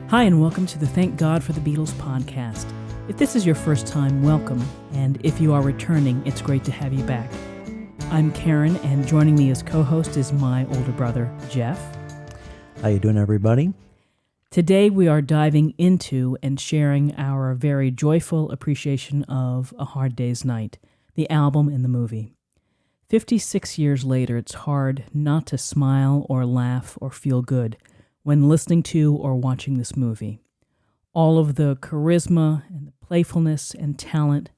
Hi, and welcome to the Thank God for the Beatles podcast. If this is your first time, welcome, and if you are returning, it's great to have you back. I'm Karen, and joining me as co-host is my older brother, Jeff. How you doing, everybody? Today we are diving into and sharing our very joyful appreciation of A Hard Day's Night, the album and the movie. 56 years later, it's hard not to smile or laugh or feel good when listening to or watching this movie. All of the charisma and the playfulness and talent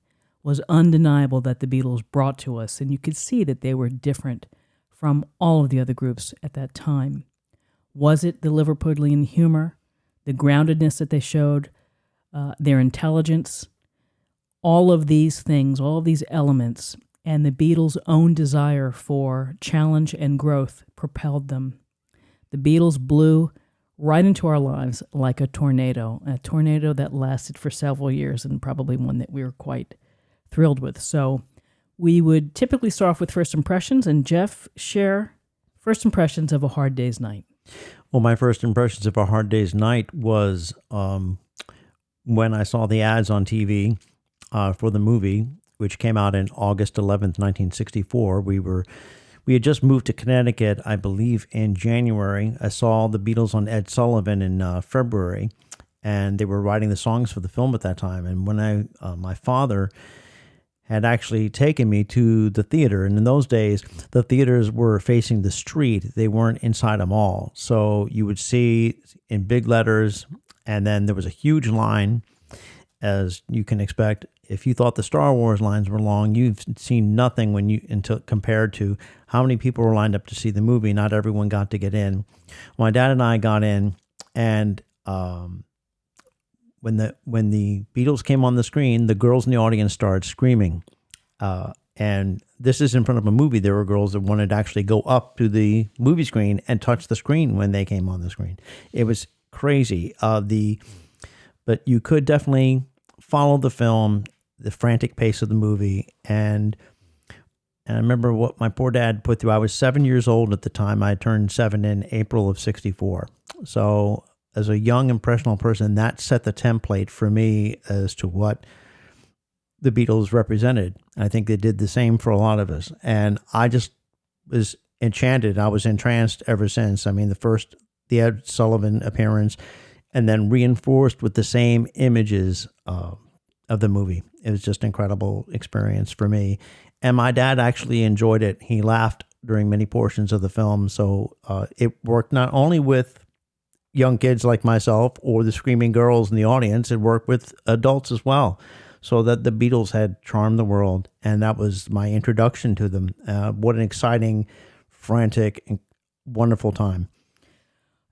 was undeniable that the Beatles brought to us, and you could see that they were different from all of the other groups at that time. Was it the Liverpudlian humor, the groundedness that they showed, their intelligence? All of these things, all of these elements, and the Beatles' own desire for challenge and growth propelled them. The Beatles blew right into our lives like a tornado that lasted for several years and probably one that we were quite thrilled with. So we would typically start off with first impressions, and Jeff, share first impressions of A Hard Day's Night. Well, my first impressions of A Hard Day's Night was when I saw the ads on TV for the movie, which came out in August 11th, 1964. We had just moved to Connecticut, I believe, in January. I saw the Beatles on Ed Sullivan in February, and they were writing the songs for the film at that time. And when my father had actually taken me to the theater, and in those days, the theaters were facing the street. They weren't inside a mall. So you would see in big letters, and then there was a huge line, as you can expect. If you thought the Star Wars lines were long, you've seen nothing until compared to how many people were lined up to see the movie. Not everyone got to get in. My dad and I got in, and when the Beatles came on the screen, the girls in the audience started screaming. And this is in front of a movie. There were girls that wanted to actually go up to the movie screen and touch the screen when they came on the screen. It was crazy. But you could definitely follow the film, the frantic pace of the movie, and I remember what my poor dad put through. I was 7 years old at the time. I turned 7 in April of 64. So as a young, impressionable person, that set the template for me as to what the Beatles represented. I think they did the same for a lot of us. And I just was enchanted. I was entranced ever since. I mean, the Ed Sullivan appearance, and then reinforced with the same images of the movie. It was just an incredible experience for me. And my dad actually enjoyed it. He laughed during many portions of the film. So it worked not only with young kids like myself or the screaming girls in the audience, it worked with adults as well. So that the Beatles had charmed the world. And that was my introduction to them. What an exciting, frantic, and wonderful time.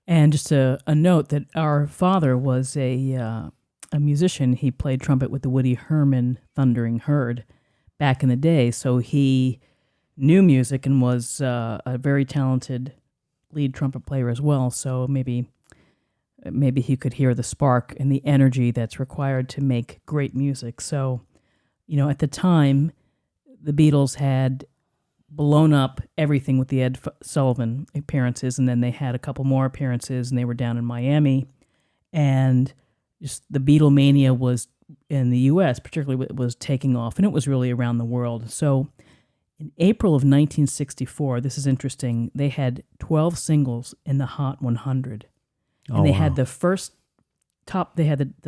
And just a note that our father was a musician. He played trumpet with the Woody Herman Thundering Herd back in the day. So he knew music and was a very talented lead trumpet player as well. So maybe he could hear the spark and the energy that's required to make great music. So, at the time, the Beatles had blown up everything with the Ed Sullivan appearances, and then they had a couple more appearances, and they were down in Miami, and just the Beatlemania was in the U.S., particularly it was taking off, and it was really around the world. So in April of 1964, this is interesting, they had 12 singles in the Hot 100. And they had the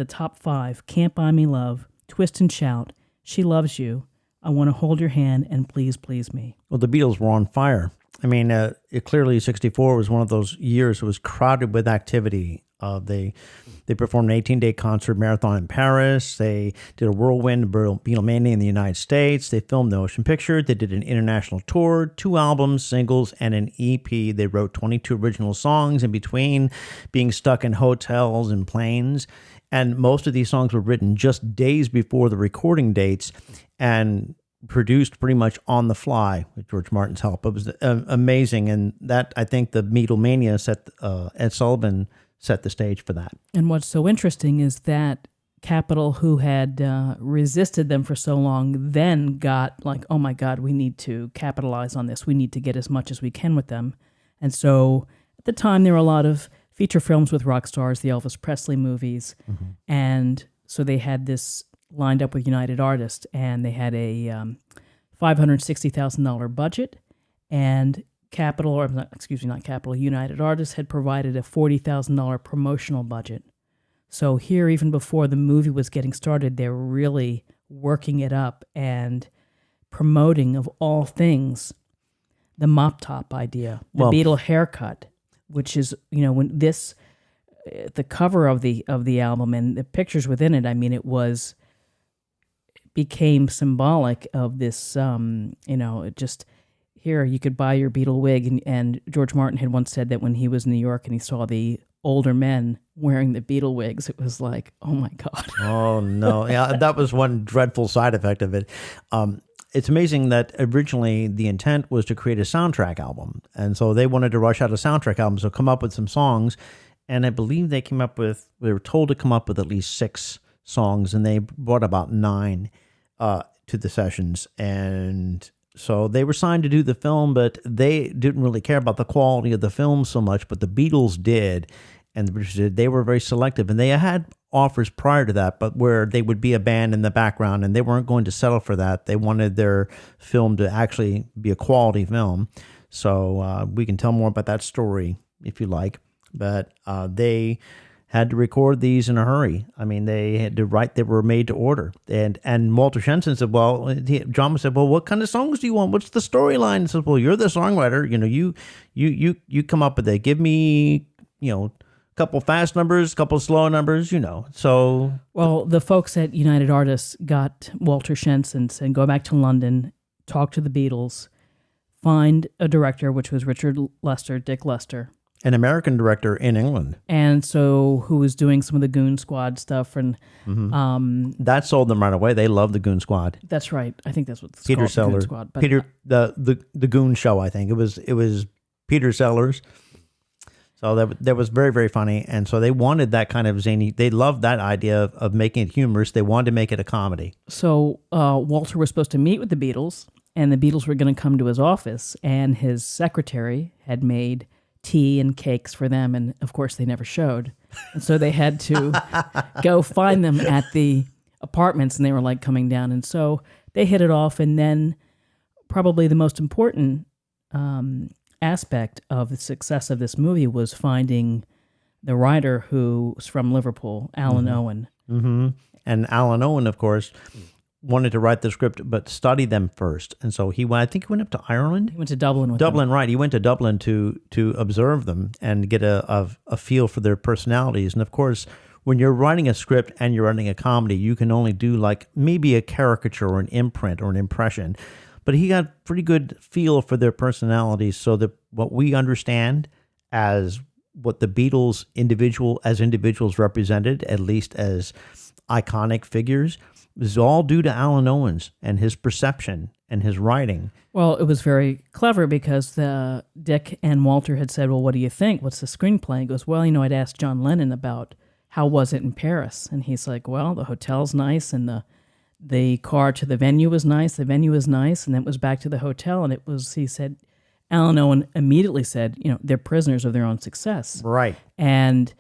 top five: Can't Buy Me Love, Twist and Shout, She Loves You, I Want to Hold Your Hand, and Please Please Me. Well, the Beatles were on fire. I mean, clearly 64 was one of those years that was crowded with activity. They performed an 18-day concert marathon in Paris. They did a whirlwind Beatlemania in the United States. They filmed the motion picture. They did an international tour, 2 albums, singles, and an EP. They wrote 22 original songs in between being stuck in hotels and planes. And most of these songs were written just days before the recording dates and produced pretty much on the fly with George Martin's help. It was amazing. And that, I think, the Beatlemania Ed Sullivan set the stage for that. And what's so interesting is that Capitol, who had resisted them for so long, then got like, oh my God, we need to capitalize on this. We need to get as much as we can with them. And so at the time, there were a lot of feature films with rock stars, the Elvis Presley movies. And so they had this lined up with United Artists, and they had a $560,000 budget, and United Artists had provided a $40,000 promotional budget. So here, even before the movie was getting started, they were really working it up and promoting, of all things, the mop top idea, the Beatle haircut, which is, when this, the cover of the album and the pictures within it, I mean, it became symbolic of this, it just, here, you could buy your Beatle wig. And George Martin had once said that when he was in New York and he saw the older men wearing the Beatle wigs, it was like, oh my God. Oh, no. Yeah, that was one dreadful side effect of it. It's amazing that originally the intent was to create a soundtrack album. And so they wanted to rush out a soundtrack album, so come up with some songs. And I believe they were told to come up with at least 6 songs, and they brought about 9 to the sessions. And so they were signed to do the film, but they didn't really care about the quality of the film so much, but the Beatles did, and the British did. They were very selective, and they had offers prior to that, but where they would be a band in the background, and they weren't going to settle for that. They wanted their film to actually be a quality film. So we can tell more about that story if you like, but they had to record these in a hurry. I mean, they had to write, they were made to order. And Walter Shenson said, John said, well, what kind of songs do you want? What's the storyline? He said, well, you're the songwriter. You come up with it. Give me, a couple fast numbers, couple slow numbers, So, well, the folks at United Artists got Walter Shenson, said, go back to London, talk to the Beatles, find a director, which was Dick Lester. An American director in England. And so who was doing some of the Goon Squad stuff. And that sold them right away. They loved the Goon Squad. That's right. I think that's what it's Peter called, Sellers. the Goon Squad. But Peter, the Goon Show, I think. It was Peter Sellers. So that was very, very funny. And so they wanted that kind of zany, they loved that idea of making it humorous. They wanted to make it a comedy. So Walter was supposed to meet with the Beatles, and the Beatles were going to come to his office, and his secretary had made tea and cakes for them, and of course they never showed. And so they had to go find them at the apartments, and they were like coming down. And so they hit it off, and then probably the most important aspect of the success of this movie was finding the writer who was from Liverpool, Alan Owen. Mm-hmm. And Alan Owen, of course, wanted to write the script, but study them first. And so I think he went up to Ireland. He went to Dublin with them. Right. He went to Dublin to observe them and get a feel for their personalities. And of course, when you're writing a script and you're writing a comedy, you can only do like maybe a caricature or an imprint or an impression. But he got pretty good feel for their personalities, so that what we understand as what the Beatles individuals represented, at least as iconic figures, is all due to Alan Owens and his perception and his writing. Well, it was very clever because Dick and Walter had said, well, what do you think? What's the screenplay? He goes, well, I'd asked John Lennon about how was it in Paris. And he's like, well, the hotel's nice, and the car to the venue was nice. The venue was nice. And then it was back to the hotel. And he said, Alan Owen immediately said, they're prisoners of their own success. Right. And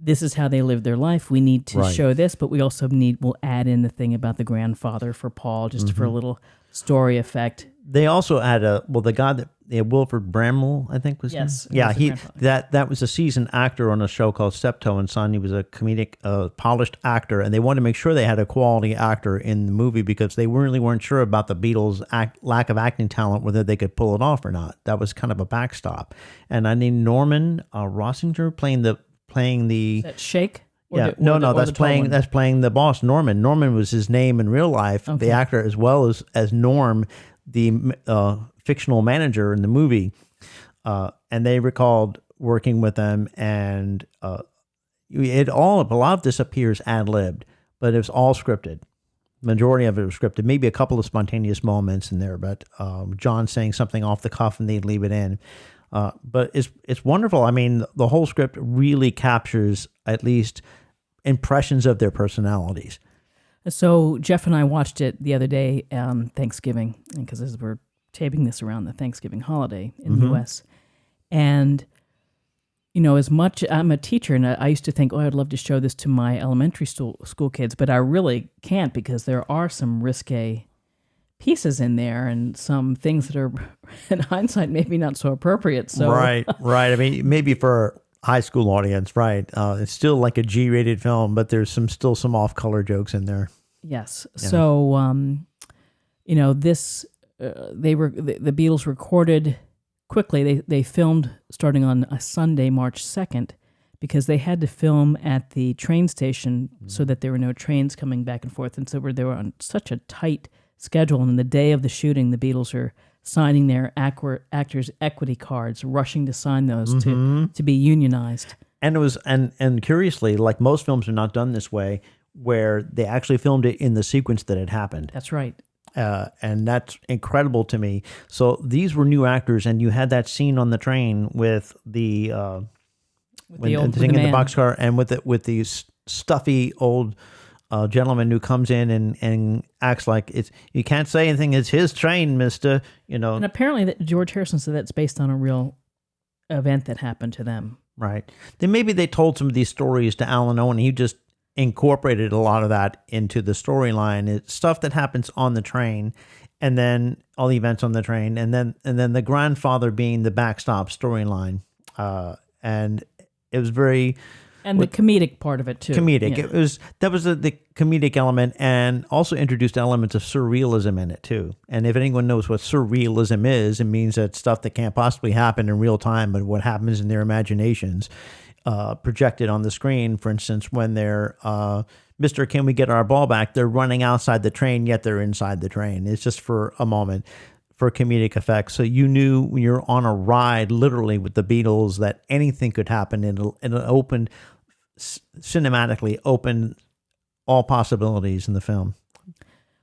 this is how they live their life. We need to show this, but we also we'll add in the thing about the grandfather for Paul, just for a little story effect. They also had the guy that Wilford Bramwell, I think was. Yes. Yeah, that was a seasoned actor on a show called Steptoe and Son. He was a comedic, polished actor, and they wanted to make sure they had a quality actor in the movie because they really weren't sure about the Beatles' lack of acting talent, whether they could pull it off or not. That was kind of a backstop. And I need Norman Rossinger playing the. Is that Shake? That's playing the boss, Norman. Norman was his name in real life, the actor, as well as Norm, the fictional manager in the movie. And they recalled working with them, and a lot of this appears ad-libbed, but it was all scripted. Majority of it was scripted. Maybe a couple of spontaneous moments in there, but John saying something off the cuff and they'd leave it in. But it's wonderful. I mean, the whole script really captures at least impressions of their personalities. So Jeff and I watched it the other day on Thanksgiving, because as we're taping this around the Thanksgiving holiday in the U.S. And, as much I'm a teacher, and I used to think, oh, I'd love to show this to my elementary school kids, but I really can't because there are some risque pieces in there and some things that are, in hindsight, maybe not so appropriate. So Right. I mean, maybe for high school audience, right? It's still like a G-rated film, but there's still some off-color jokes in there. yes. Yeah. So this the Beatles recorded quickly. They filmed starting on a Sunday, March 2nd, because they had to film at the train station so that there were no trains coming back and forth, and so they were on such a tight schedule. And the day of the shooting, the Beatles are signing their actors' equity cards, rushing to sign those to be unionized. And it was and curiously, like most films are not done this way, where they actually filmed it in the sequence that it happened. That's right. And that's incredible to me. So these were new actors, and you had that scene on the train with the thing in the boxcar, and with the stuffy old gentleman who comes in and acts like you can't say anything. It's his train, mister. And apparently, that George Harrison said that's based on a real event that happened to them. Right. Then maybe they told some of these stories to Alan Owen. He just incorporated a lot of that into the storyline. It's stuff that happens on the train, and then all the events on the train, and then the grandfather being the backstop storyline. And it was very. And the comedic part of it too. Comedic. Yeah. That was the comedic element, and also introduced elements of surrealism in it too. And if anyone knows what surrealism is, it means that stuff that can't possibly happen in real time, but what happens in their imaginations, projected on the screen. For instance, when they're Mr. Can we get our ball back? They're running outside the train, yet they're inside the train. It's just for a moment, for comedic effect. So you knew when you're on a ride, literally with the Beatles, that anything could happen, and it opened. Cinematically opened all possibilities in the film.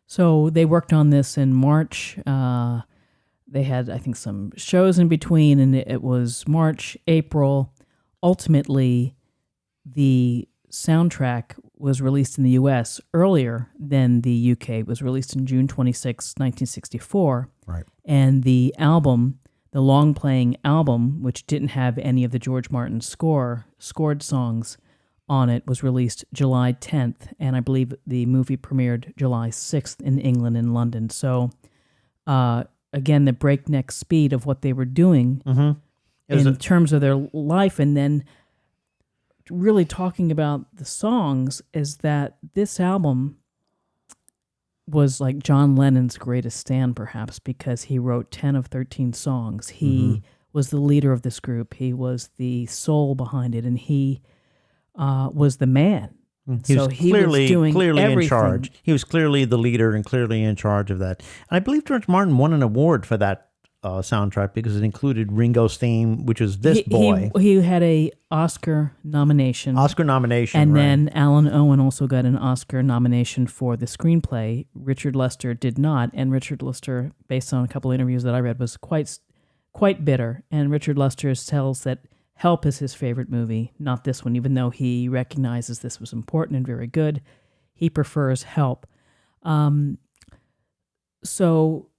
So they worked on this in March. They had, I think, some shows in between, and it was March, April. Ultimately, the soundtrack was released in the U.S. earlier than the U.K. It was released in June 26, 1964. Right. And the album, the long-playing album, which didn't have any of the George Martin scored songs on it, was released July 10th, and I believe the movie premiered July 6th in England and London. So, again, the breakneck speed of what they were doing in terms of their life, and then really talking about the songs, is that this album was like John Lennon's greatest stand, perhaps, because he wrote 10 of 13 songs. He was the leader of this group. He was the soul behind it, and he was the man. He was clearly everything. in charge. He was clearly the leader and clearly in charge of that. And I believe George Martin won an award for that soundtrack because it included Ringo's theme, which was This Boy. He had a Oscar nomination. right. And then Alan Owen also got an Oscar nomination for the screenplay. Richard Lester did not. And Richard Lester, based on a couple of interviews that I read, was quite bitter. And Richard Lester tells that Help is his favorite movie, not this one, even though he recognizes this was important and very good. He prefers Help. So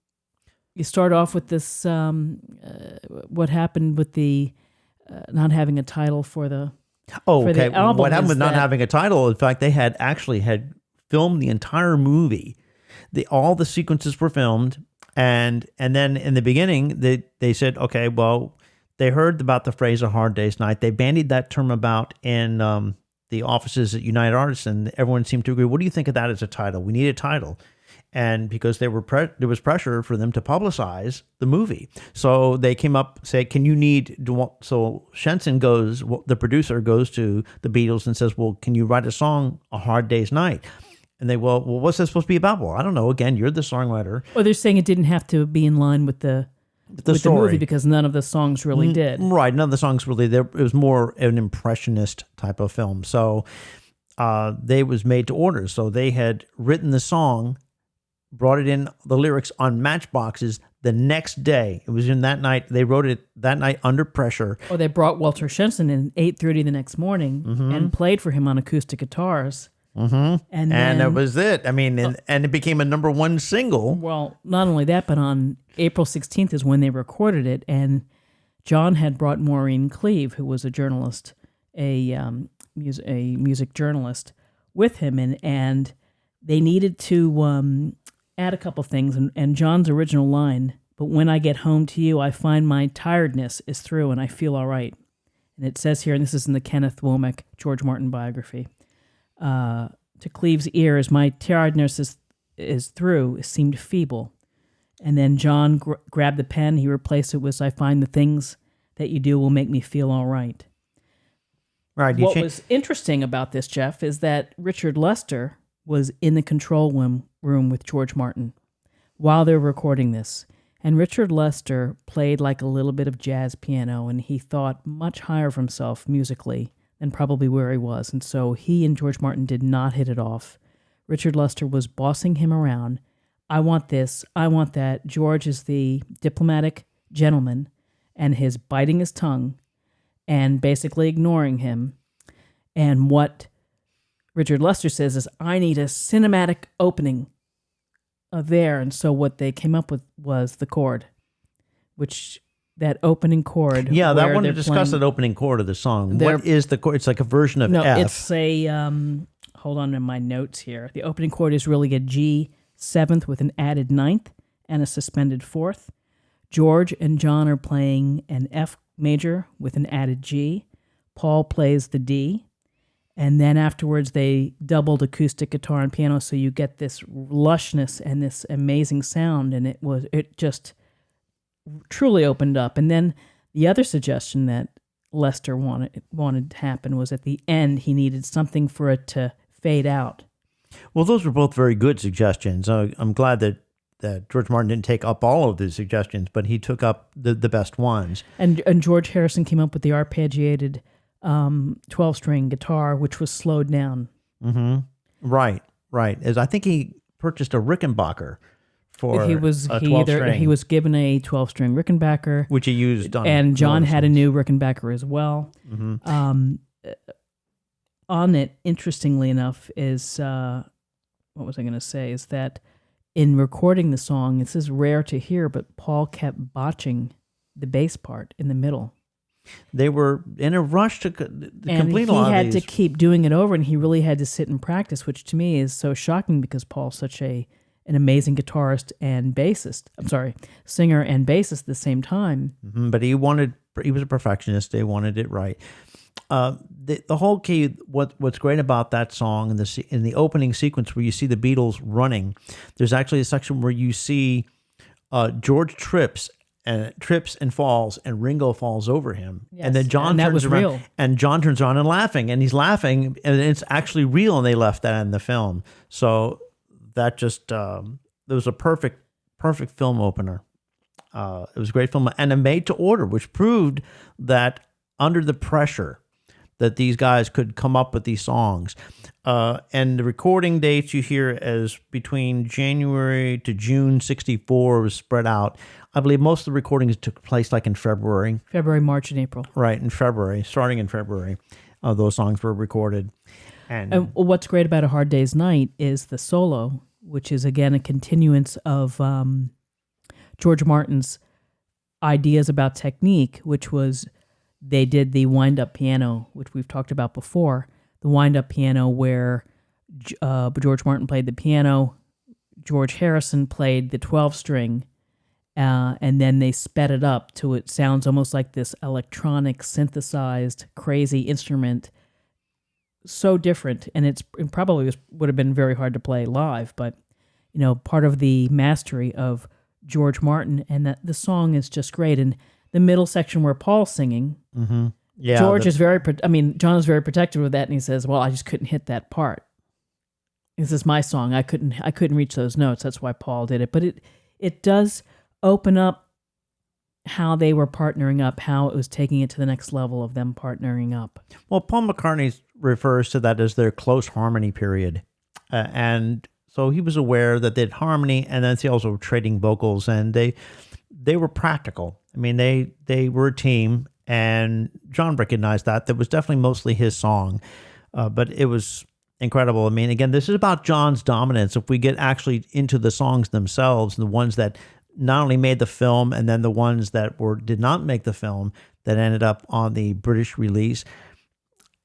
you start off with this, what happened with the not having a title for the okay. The album. What happened with not having a title? In fact, they had filmed the entire movie. All the sequences were filmed, and then in the beginning, they said, okay, well, they heard about the phrase "A Hard Day's Night." They bandied that term about in the offices at United Artists, and everyone seemed to agree. What do you think of that as a title? We need a title. And because there was pressure for them to publicize the movie. So they came up, say, so Shenson the producer goes to the Beatles and says, well, can you write a song, A Hard Day's Night? And they, well, what's that supposed to be about? Well, I don't know. Again, you're the songwriter. Well, they're saying it didn't have to be in line with the movie because none of the songs really did. Right. None of the songs really did. It was more an impressionist type of film. So they was made to order. So they had written the song, brought it in, the lyrics on matchboxes the next day. It was in that night. They wrote it that night under pressure. Or they brought Walter Shenson in at 8:30 the next morning and played for him on acoustic guitars. And that was it. I mean, and it became a number one single. Well, not only that, but on April 16th is when they recorded it. And John had brought Maureen Cleave, who was a journalist, a music journalist, with him, and they needed to add a couple things. And John's original line, "But when I get home to you, I find my tiredness is through and I feel all right." And it says here, and this is in the Kenneth Womack George Martin biography, to Cleave's ears, "My tiredness is through, it seemed feeble." And then John grabbed the pen, he replaced it with, "I find the things that you do will make me feel all right." Right. What was interesting about this, Jeff, is that Richard Lester was in the control room with George Martin while they were recording this. And Richard Lester played like a little bit of jazz piano, and he thought much higher of himself musically than probably where he was. And so he and George Martin did not hit it off. Richard Lester was bossing him around. "I want this, I want that." George is the diplomatic gentleman, and his biting his tongue and basically ignoring him. And what Richard Lester says is, "I need a cinematic opening there." And so what they came up with was the chord, which that opening chord. Yeah, I where want to they're discuss playing- that opening chord of the song. What is the chord? It's like a version of No, F. it's a, hold on to my notes here. The opening chord is really a G seventh with an added ninth and a suspended fourth. George and John are playing an F major with an added G. Paul plays the D. And then afterwards, they doubled acoustic guitar and piano, so you get this lushness and this amazing sound. And it just truly opened up. And then the other suggestion that Lester wanted to happen was at the end, he needed something for it to fade out. Well, those were both very good suggestions. I'm glad that George Martin didn't take up all of the suggestions, but he took up the best ones. And George Harrison came up with the arpeggiated 12-string guitar, which was slowed down. Mm-hmm. Right. As I think he purchased a Rickenbacker for a 12-string. He was given a 12-string Rickenbacker, which he used on. And John had a new Rickenbacker as well. Mm-hmm. On it, interestingly enough, is what was I going to say? Is that in recording the song, this is rare to hear, but Paul kept botching the bass part in the middle. They were in a rush to complete a lot of these. And he had to keep doing it over, and he really had to sit and practice, which to me is so shocking because Paul's such an amazing guitarist and bassist. I'm sorry, singer and bassist at the same time. Mm-hmm, but he was a perfectionist. They wanted it right. The whole key, what's great about that song in the opening sequence where you see the Beatles running, there's actually a section where you see George trips and falls, and Ringo falls over him. Yes, and then John turns around, real. and John turns around and he's laughing, and it's actually real, and they left that in the film. So that just it was a perfect film opener. It was a great film, and a made to order, which proved that under the pressure that these guys could come up with these songs. And the recording dates you hear as between January to June 1964 was spread out. I believe most of the recordings took place like in February. February, March, and April. Right, in February, starting in February, those songs were recorded. And what's great about A Hard Day's Night is the solo, which is, again, a continuance of George Martin's ideas about technique, which was they did the wind-up piano, which we've talked about before, the wind-up piano where George Martin played the piano, George Harrison played the 12-string, and then they sped it up to it sounds almost like this electronic, synthesized, crazy instrument. So different, and it probably would have been very hard to play live, but part of the mastery of George Martin, and that the song is just great. And the middle section where Paul's singing, mm-hmm. Yeah, John is very protective of that, and he says, "Well, I just couldn't hit that part. This is my song. I couldn't reach those notes. That's why Paul did it." But it does open up how they were partnering up, how it was taking it to the next level of them partnering up. Well, Paul McCartney refers to that as their close harmony period, and so he was aware that they had harmony, and then he also were trading vocals, and they were practical. I mean, they were a team, and John recognized that. That was definitely mostly his song, but it was incredible. I mean, again, this is about John's dominance. If we get actually into the songs themselves, the ones that not only made the film and then the ones that did not make the film that ended up on the British release.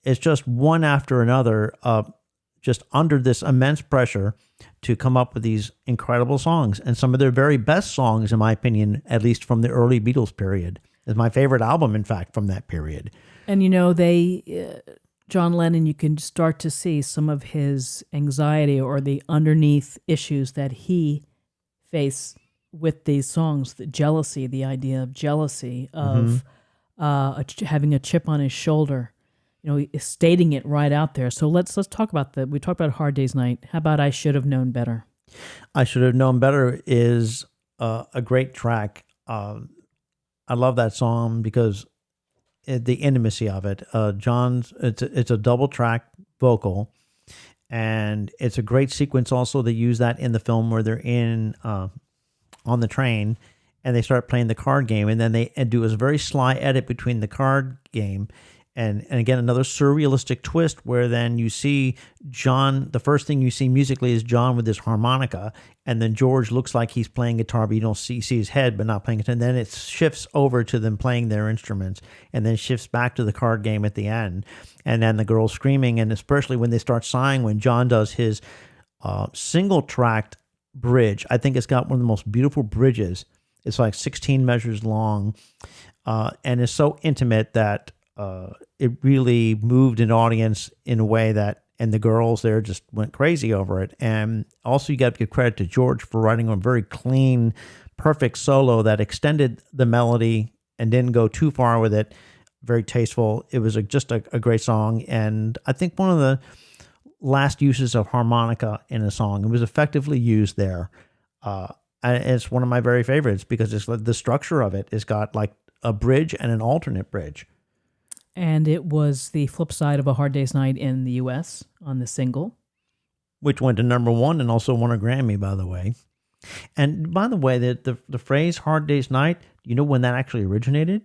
It's just one after another, just under this immense pressure to come up with these incredible songs. And some of their very best songs, in my opinion, at least from the early Beatles period, is my favorite album, in fact, from that period. And John Lennon, you can start to see some of his anxiety or the underneath issues that he faced with these songs, the jealousy, the idea of jealousy, of having a chip on his shoulder, stating it right out there. So let's talk about we talked about Hard Day's Night. How about I Should Have Known Better? I Should Have Known Better is a great track. I love that song because the intimacy of it. It's a double track vocal, and it's a great sequence also. They use that in the film where they're on the train and they start playing the card game, and then they do a very sly edit between the card game and again another surrealistic twist where then you see John, the first thing you see musically is John with his harmonica, and then George looks like he's playing guitar, but you don't see his head but not playing it, and then it shifts over to them playing their instruments, and then shifts back to the card game at the end, and then the girls screaming, and especially when they start sighing when John does his single tracked bridge. I think it's got one of the most beautiful bridges. It's like 16 measures long, and it's so intimate that it really moved an audience in a way that, and the girls there just went crazy over it. And also you got to give credit to George for writing a very clean, perfect solo that extended the melody and didn't go too far with it. Very tasteful. It was just a great song. And I think one of the last uses of harmonica in a song, it was effectively used there. And it's one of my very favorites because it's the structure of it has got like a bridge and an alternate bridge. And it was the flip side of A Hard Day's Night in the U.S. on the single. Which went to #1 and also won a Grammy, by the way. And by the way, the phrase Hard Day's Night, you know when that actually originated?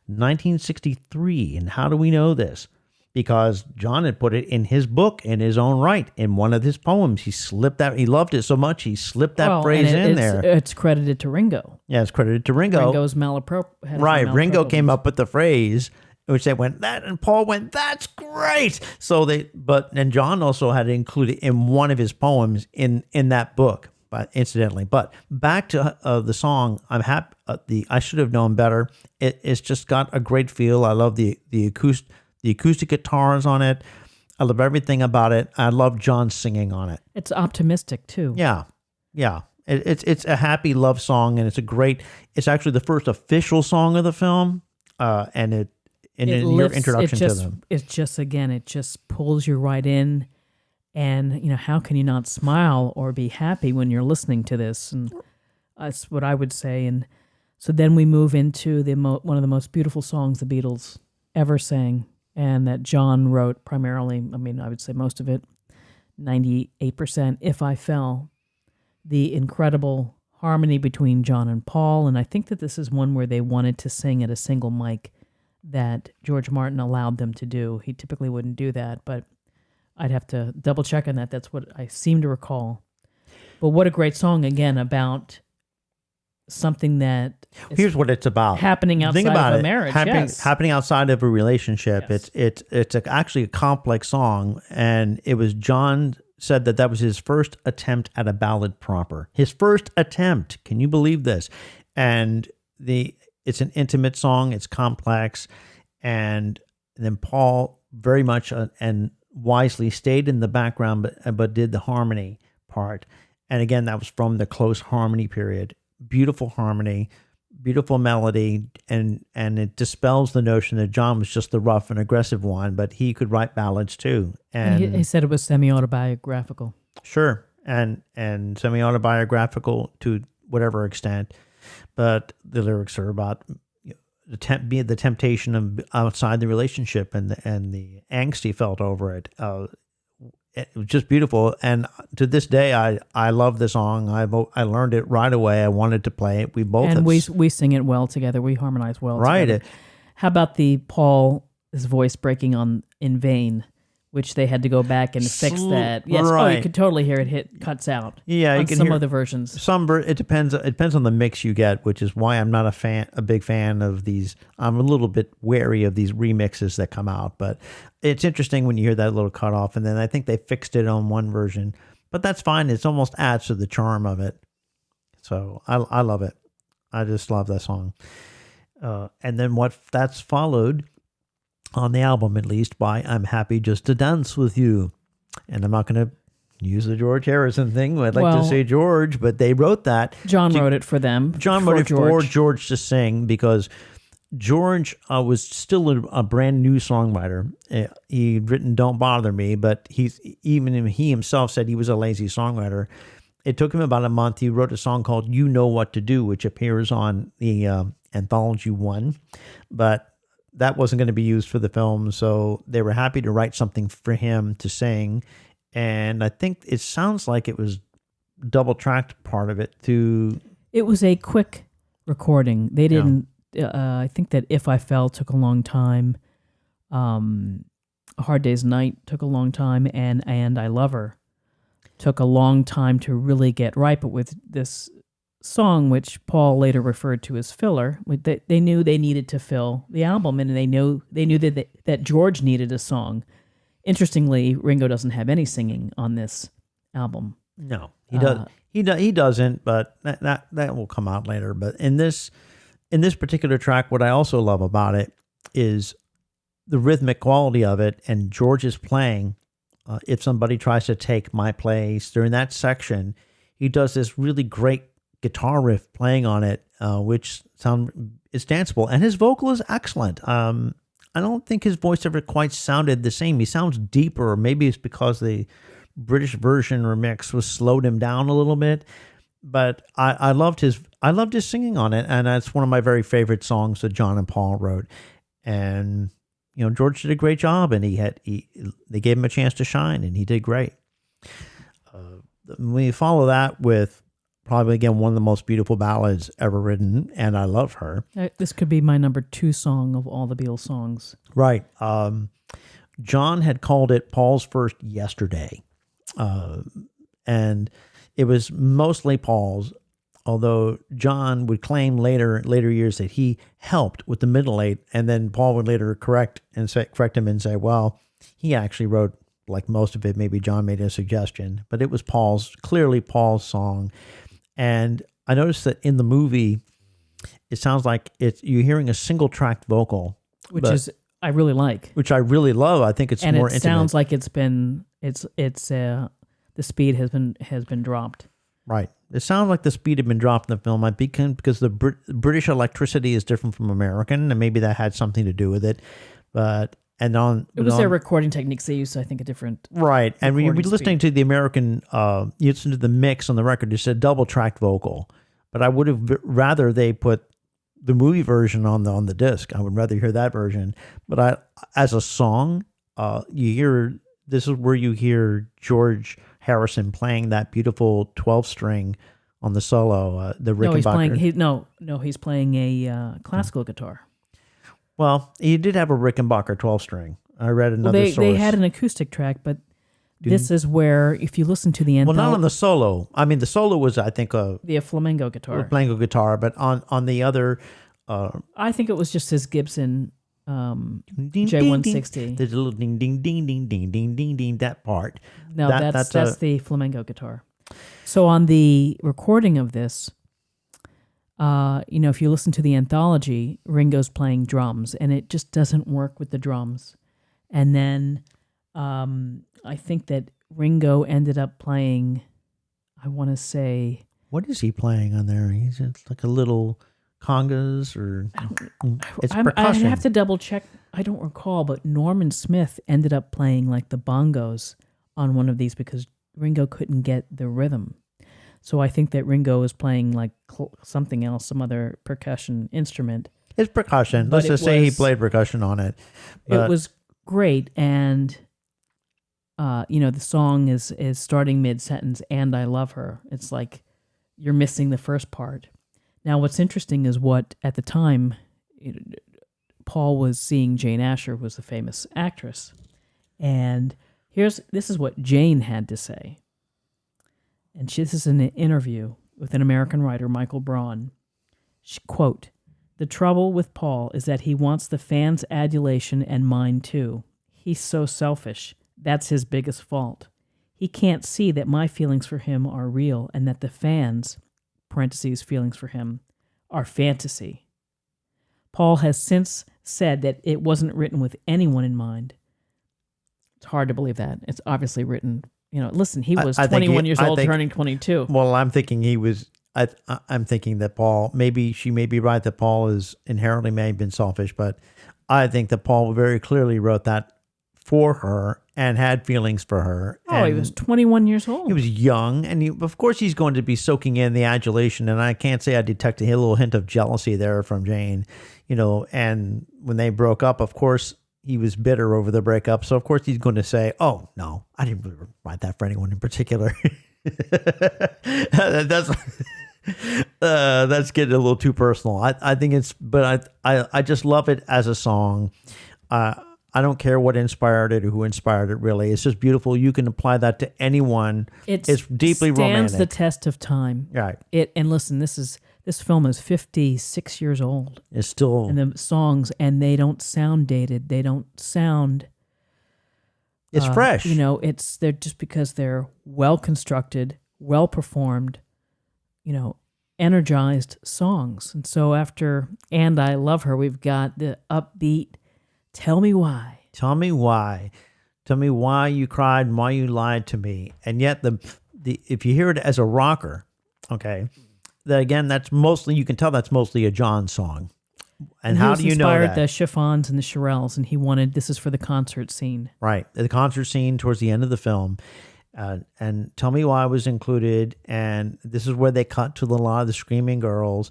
1963. And how do we know this? Because John had put it in his book in his own right. In one of his poems, he slipped that. He loved it so much, he slipped that phrase in there. It's credited to Ringo. Yeah, it's credited to Ringo. Ringo's malapropism. Right, Ringo came up with the phrase, which they went, that, and Paul went, that's great. So and John also had it included in one of his poems in that book, but incidentally. But back to the song, I'm happy. I Should Have Known Better. It's just got a great feel. I love the acoustic guitars on it. I love everything about it. I love John singing on it. It's optimistic too. Yeah. It's a happy love song, and it's actually the first official song of the film, and your introduction to them. It just pulls you right in, and how can you not smile or be happy when you're listening to this? And that's what I would say. And so then we move into one of the most beautiful songs the Beatles ever sang, and that John wrote primarily. I mean, I would say most of it, 98%. If I Fell, the incredible harmony between John and Paul, and I think that this is one where they wanted to sing at a single mic that George Martin allowed them to do. He typically wouldn't do that, but I'd have to double check on that. That's what I seem to recall. But what a great song, again, about something that here's what it's about. Happening outside of a marriage. Happening outside of a relationship. Yes. It's actually a complex song, and it was John said that was his first attempt at a ballad proper. His first attempt. Can you believe this? And it's an intimate song. It's complex. And then Paul very much and wisely stayed in the background, but did the harmony part. And again, that was from the close harmony period. Beautiful harmony, beautiful melody. And it dispels the notion that John was just the rough and aggressive one, but he could write ballads too. And he said it was semi-autobiographical. Sure. And semi-autobiographical to whatever extent. But the lyrics are about the temptation of outside the relationship and the angst he felt over it. It was just beautiful. And to this day, I love the song. I learned it right away. I wanted to play it. We both we sing it well together. We harmonize well together. How about the Paul's voice breaking on In Vain, which they had to go back and fix that. Yes, right. oh, you could totally hear it cuts out. Yeah, you on can some hear of the versions. it depends. It depends on the mix you get, which is why I'm not a big fan of these. I'm a little bit wary of these remixes that come out. But it's interesting when you hear that little cut off, and then I think they fixed it on one version. But that's fine. It's almost adds to the charm of it. So I love it. I just love that song. And then that's followed on the album, at least, by "I'm Happy Just to Dance with You." And I'm not going to use the George Harrison thing. I'd like to say George, but they wrote that. John wrote it for them. John wrote it for George to sing, because George was still a brand new songwriter. He'd written "Don't Bother Me," but he himself said he was a lazy songwriter. It took him about a month. He wrote a song called "You Know What to Do," which appears on the Anthology 1, but that wasn't going to be used for the film, so they were happy to write something for him to sing. And I think it sounds like it was double-tracked part of it to... It was a quick recording. They didn't... I think that "If I Fell" took a long time. "A Hard Day's Night" took a long time, and "I Love Her" took a long time to really get right. But with this song, which Paul later referred to as filler, they knew they needed to fill the album, and they knew that George needed a song. Interestingly, Ringo doesn't have any singing on this album. No, he does. He doesn't, but that will come out later. But in this particular track, what I also love about it is the rhythmic quality of it, and George's playing. If somebody tries to take my place during that section, he does this really great guitar riff playing on it, which is danceable, and his vocal is excellent. I don't think his voice ever quite sounded the same. He sounds deeper, or maybe it's because the British version remix was slowed him down a little bit. But I loved his singing on it, and that's one of my very favorite songs that John and Paul wrote. And George did a great job, and they gave him a chance to shine, and he did great. We follow that with probably, again, one of the most beautiful ballads ever written, "And I Love Her." This could be my number 2 song of all the Beatles songs. Right. John had called it Paul's first "Yesterday." And it was mostly Paul's, although John would claim later years that he helped with the middle eight, and then Paul would later correct him and say, well, he actually wrote like most of it. Maybe John made a suggestion, but it was clearly Paul's song. And I noticed that in the movie, it sounds like you're hearing a single tracked vocal, I really like, which I really love. I think it's more intimate. Sounds like the speed has been dropped. Right. It sounds like the speed had been dropped in the film. Because the British electricity is different from American, and maybe that had something to do with it. It was their recording techniques. They used, I think, a different right. And when you're listening to the American, you listen to the mix on the record. It's a double tracked vocal, but I would have rather they put the movie version on the disc. I would rather hear that version. But as a song, this is where you hear George Harrison playing that beautiful 12-string on the solo. The Rickenbacker. He's playing a classical guitar. Well, he did have a Rickenbacker 12-string. I read another source. They had an acoustic track, but this is where, if you listen to the not on the solo. I mean, the solo was, I think, the flamenco guitar. Flamenco guitar, but on the other... I think it was just his Gibson J160. There's a little ding, ding, ding, ding, ding, ding, ding, ding, that part. No, that's the flamenco guitar. So on the recording of this... if you listen to the anthology, Ringo's playing drums, and it just doesn't work with the drums. And then I think that Ringo ended up playing, I want to say... What is he playing on there? He's like a little congas, or... It's percussion. I have to double check. I don't recall, but Norman Smith ended up playing like the bongos on one of these because Ringo couldn't get the rhythm. So I think that Ringo is playing like something else, some other percussion instrument. It's percussion. Let's just say he played percussion on it. It was great, and the song is starting mid-sentence, "And I Love Her." It's like you're missing the first part. Now, what's interesting is what at the time Paul was seeing Jane Asher was a famous actress, And this is what Jane had to say. And this is in an interview with an American writer, Michael Braun. She, quote, "The trouble with Paul is that he wants the fans' adulation and mine too. He's so selfish. That's his biggest fault. He can't see that my feelings for him are real and that the fans' parentheses feelings for him are fantasy." Paul has since said that it wasn't written with anyone in mind. It's hard to believe that. It's obviously written, listen, he was 21 years old, turning 22. Well, I'm thinking he was, I'm thinking that Paul, she may be right that Paul is inherently may have been selfish, but I think that Paul very clearly wrote that for her and had feelings for her. Oh, he was 21 years old. He was young, and of course he's going to be soaking in the adulation, and I can't say I detected a little hint of jealousy there from Jane, and when they broke up, of course, he was bitter over the breakup, so of course he's going to say, "Oh, no, I didn't really write that for anyone in particular." That's getting a little too personal. I think but I just love it as a song. I don't care what inspired it or who inspired it, really. It's just beautiful. You can apply that to anyone. It's deeply romantic. Stands the test of time. Right. And listen, this film is 56 years old. It's still... And the songs, and they don't sound dated. They don't sound... It's fresh. They're just because they're well-constructed, well-performed, energized songs. And so after And I Love Her, we've got the upbeat Tell Me Why. Tell me why. Tell me why you cried and why you lied to me. And yet, if you hear it as a rocker, okay, that again, that's mostly, you can tell that's mostly a John song. And how do you know that? He inspired the Chiffons and the Shirelles, and he wanted, this is for the concert scene. Right. The concert scene towards the end of the film. And Tell Me Why was included. And this is where they cut to a lot of the screaming girls.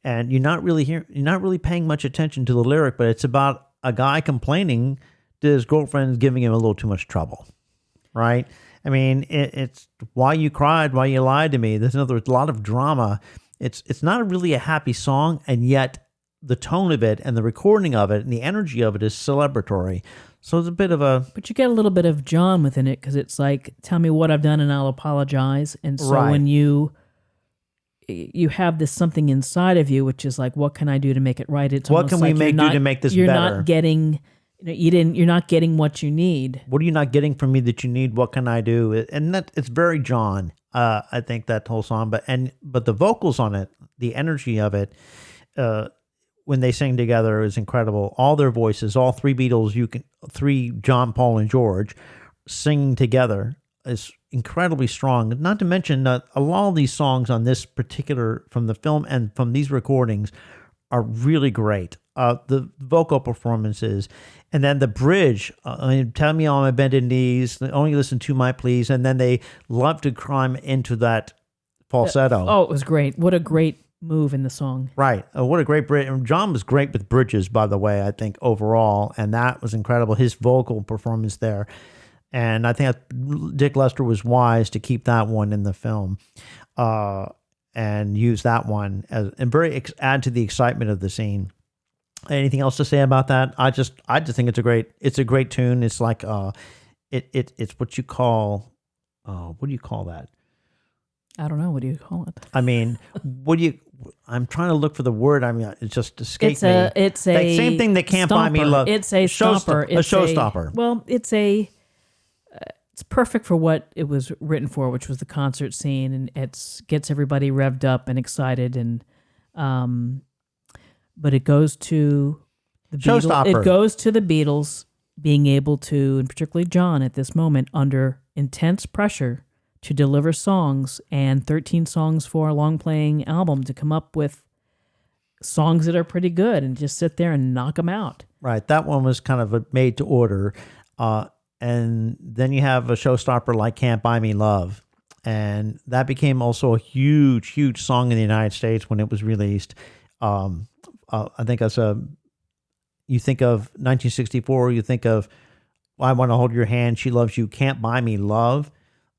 And you're not really paying much attention to the lyric, but it's about a guy complaining that his girlfriend's giving him a little too much trouble, right? I mean, it's why you cried, why you lied to me. There's a lot of drama. It's not really a happy song, and yet the tone of it and the recording of it and the energy of it is celebratory. So it's a bit of a... But you get a little bit of John within it, because it's like, tell me what I've done and I'll apologize. And so right. When you have this something inside of you, which is like, what can I do to make it right? It's what can we do to make this you're better? You're not getting, you're not getting what you need. What are you not getting from me that you need? What can I do? And that it's very John. I think that whole song, but the vocals on it, the energy of it, when they sing together is incredible. All their voices, all three Beatles, three John, Paul, and George, singing together is incredibly strong. Not to mention that a lot of these songs on this particular, from the film and from these recordings, are really great. The vocal performances, and then the bridge, Tell Me on My Bended Knees, Only Listen to My Pleas, and then they love to climb into that falsetto. Oh, it was great. What a great move in the song. Right. What a great bridge. And John was great with bridges, by the way, I think, overall, and that was incredible. His vocal performance there. And I think Dick Lester was wise to keep that one in the film and use that one and add to the excitement of the scene. Anything else to say about that? I just think it's a great tune. It's like it's what you call what do you call that? I don't know. What do you call it? I mean, I'm trying to look for the word. I mean, it just escaped me. It's a same thing that Can't Buy Me Love. It's a stopper. A showstopper. Well, it's perfect for what it was written for, which was the concert scene, and it gets everybody revved up and excited. And but it goes to the Beatles. It goes to the Beatles being able to, and particularly John at this moment, under intense pressure to deliver songs, and 13 songs for a long-playing album, to come up with songs that are pretty good and just sit there and knock them out. Right. That one was kind of made to order. And then you have a showstopper like Can't Buy Me Love. And that became also a huge, huge song in the United States when it was released. I think you think of 1964, you think of I Want to Hold Your Hand, She Loves You, Can't Buy Me Love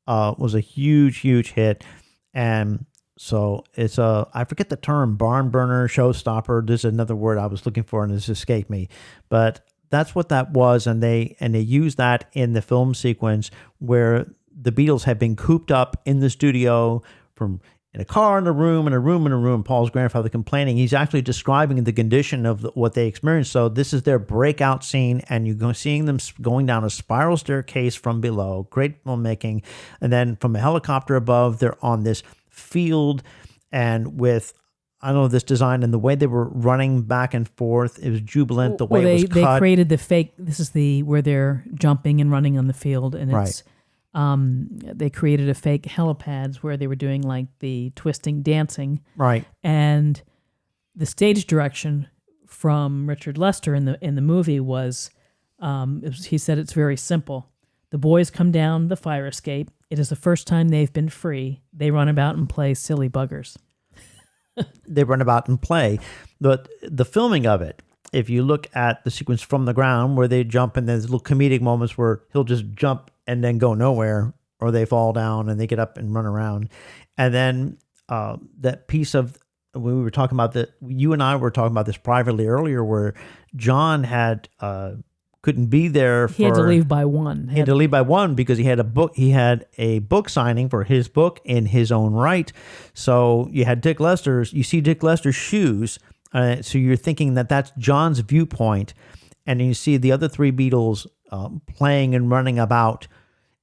was a huge, huge hit. And so it's I forget the term, barn burner, showstopper. There's another word I was looking for and it's escaped me. But that's what that was, and they used that in the film sequence where the Beatles had been cooped up in the studio from in a car, in a room, in a room, in a room. Paul's grandfather complaining. He's actually describing the condition of what they experienced. So this is their breakout scene, and you're seeing them going down a spiral staircase from below. Great filmmaking. And then from a helicopter above, they're on this field, and with, I don't know, this design and the way they were running back and forth, it was jubilant. The way it was cut. They created the fake. This is where they're jumping and running on the field, and it's. They created a fake helipads where they were doing like the twisting dancing. Right. And the stage direction from Richard Lester in the movie was, he said it's very simple. The boys come down the fire escape. It is the first time they've been free. They run about and play silly buggers. They run about and play. The filming of it, if you look at the sequence from the ground where they jump, and there's little comedic moments where he'll just jump and then go nowhere, or they fall down and they get up and run around. And then that piece of, when we were talking about that, you and I were talking about this privately earlier, where John had couldn't be there. He had to leave by one. He had to leave by one because he had a book. He had a book signing for his book in his own right. So you had Dick Lester's. You see Dick Lester's shoes. So you're thinking that that's John's viewpoint, and you see the other three Beatles playing and running about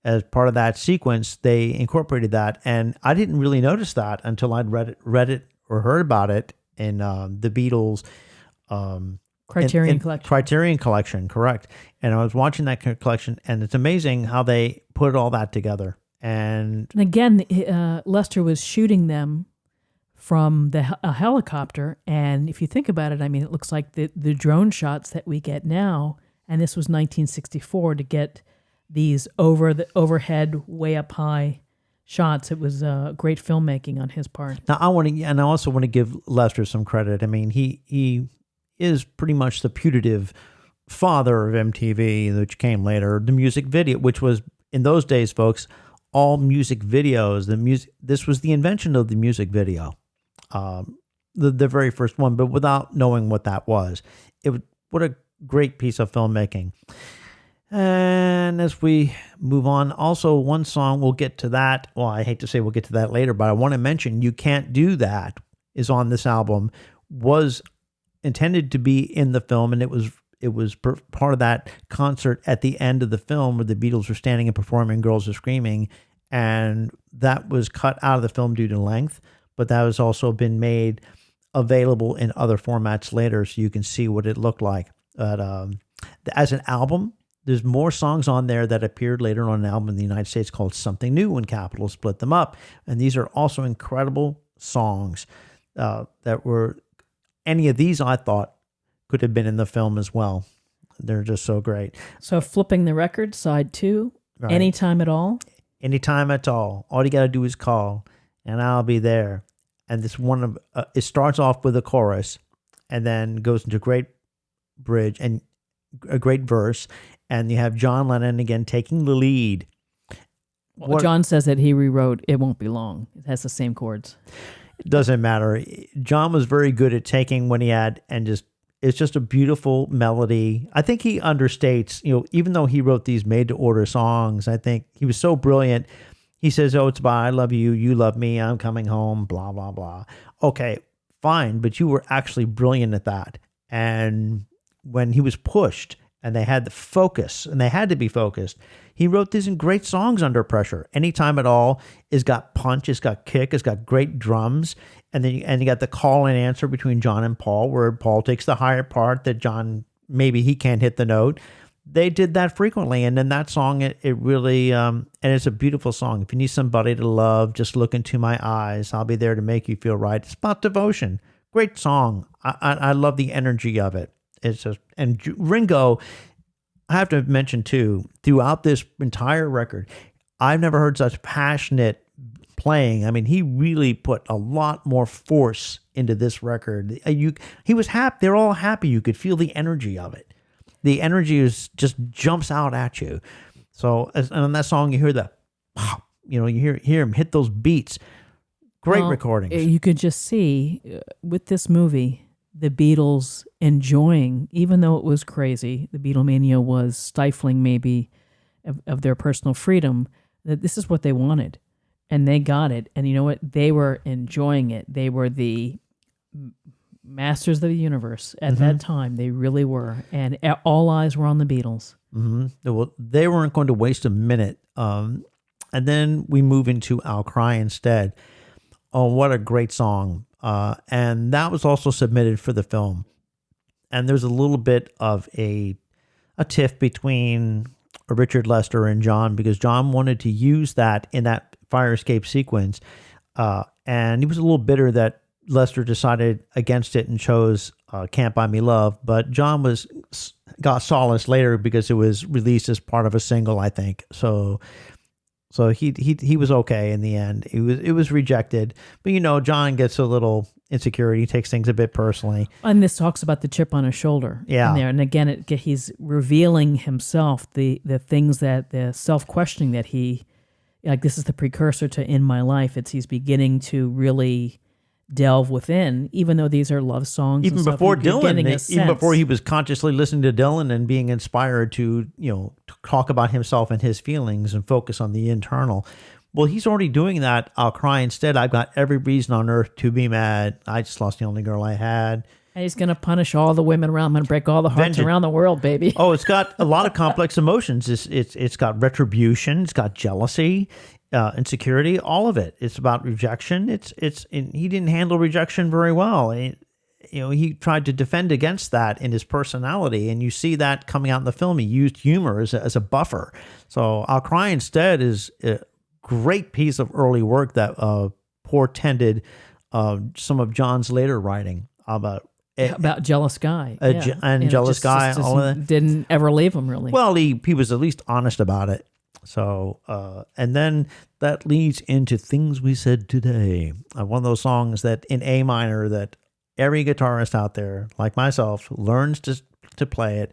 as part of that sequence. They incorporated that, and I didn't really notice that until I'd read it or heard about it in the Beatles Criterion Collection. Criterion Collection, correct. And I was watching that collection, and it's amazing how they put all that together. And again, Lester was shooting them from a helicopter, and if you think about it, I mean, it looks like the drone shots that we get now. And this was 1964 to get these overhead, way up high shots. It was great filmmaking on his part. Now I also want to give Lester some credit. I mean, he is pretty much the putative father of MTV, which came later. The music video, which was in those days, folks, all music videos. This was the invention of the music video, the very first one. But without knowing what that was, what a great piece of filmmaking. And as we move on, also one song, we'll get to that. Well, I hate to say we'll get to that later, but I want to mention You Can't Do That is on this album, was intended to be in the film, and it was part of that concert at the end of the film where the Beatles were standing and performing Girls Are Screaming, and that was cut out of the film due to length, but that has also been made available in other formats later so you can see what it looked like. But as an album, there's more songs on there that appeared later on an album in the United States called Something New when Capitol split them up. And these are also incredible songs that were, any of these I thought could have been in the film as well. They're just so great. So flipping the record, side 2, right. Anytime at All. Anytime at all. All you got to do is call, and I'll be there. And this one of it starts off with a chorus, and then goes into a great bridge and a great verse, and you have John Lennon again taking the lead. Well, John says that he rewrote It Won't Be Long. It has the same chords. It doesn't matter. John was very good at taking when he had, and it's just a beautiful melody. I think he understates, even though he wrote these made-to-order songs, I think he was so brilliant. He says, it's by I love you, you love me, I'm coming home, blah, blah, blah. Okay, fine, but you were actually brilliant at that. And when he was pushed and they had the focus, and they had to be focused, he wrote these great songs under pressure. Anytime at All, it's got punch, it's got kick, it's got great drums. And then you got the call and answer between John and Paul, where Paul takes the higher part that John, maybe he can't hit the note. They did that frequently. And then that song, it really, and it's a beautiful song. If you need somebody to love, just look into my eyes. I'll be there to make you feel right. It's about devotion. Great song. I love the energy of it. It's just, and Ringo, I have to mention too, throughout this entire record, I've never heard such passionate playing. I mean, he really put a lot more force into this record. He was happy. They're all happy. You could feel the energy of it. The energy just jumps out at you. So, and on that song, you hear the pop. You hear him hit those beats. Great recordings. You could just see with this movie, the Beatles enjoying, even though it was crazy, the Beatlemania was stifling maybe of their personal freedom, that this is what they wanted. And they got it. And you know what? They were enjoying it. They were the masters of the universe at that time. They really were. And all eyes were on the Beatles. Well, they weren't going to waste a minute. And then we move into I'll Cry Instead. Oh, what a great song. And that was also submitted for the film. And there's a little bit of a tiff between Richard Lester and John, because John wanted to use that in that fire escape sequence. And he was a little bitter that Lester decided against it and chose Can't Buy Me Love. But John got solace later because it was released as part of a single, I think. So he was okay in the end. It was rejected, but John gets a little insecure. He takes things a bit personally. And this talks about the chip on his shoulder. Yeah. In there. And again, he's revealing himself, the things that the self-questioning that he, like, this is the precursor to In My Life. He's beginning to really delve within, even though these are love songs. Even before Dylan, even before he was consciously listening to Dylan and being inspired to, talk about himself and his feelings and focus on the internal. Well, he's already doing that. I'll Cry Instead. I've got every reason on earth to be mad. I just lost the only girl I had. And he's going to punish all the women around him and break all the hearts around the world, baby. Oh, it's got a lot of complex emotions. It's got retribution. It's got jealousy. Insecurity, all of it. It's about rejection. He didn't handle rejection very well. He tried to defend against that in his personality, and you see that coming out in the film. He used humor as a buffer. So I'll Cry Instead is a great piece of early work that portended some of John's later writing about Jealous Guy. And Jealous Guy. All of that. Didn't ever leave him, really. Well, he was at least honest about it. So, and then that leads into Things We Said Today, one of those songs that in A minor that every guitarist out there, like myself, learns to play it.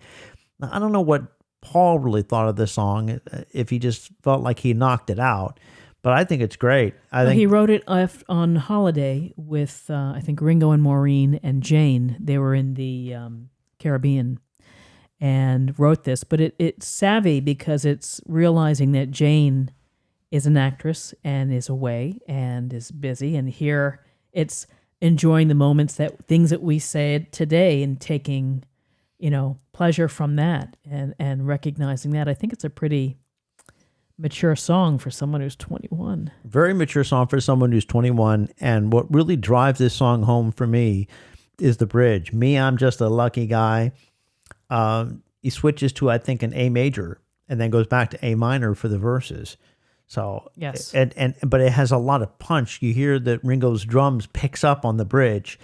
Now, I don't know what Paul really thought of this song, if he just felt like he knocked it out, but I think it's great. I think he wrote it on holiday with, I think, Ringo and Maureen and Jane. They were in the Caribbean. And wrote this, but it's savvy because it's realizing that Jane is an actress and is away and is busy, and here it's enjoying the moments, things that we said today, and taking, pleasure from that and recognizing that. I think it's a pretty mature song for someone who's 21. Very mature song for someone who's 21, and what really drives this song home for me is the bridge. Me, I'm just a lucky guy. He switches to, I think, an A major and then goes back to A minor for the verses. So, yes. But it has a lot of punch. You hear that Ringo's drums picks up on the bridge,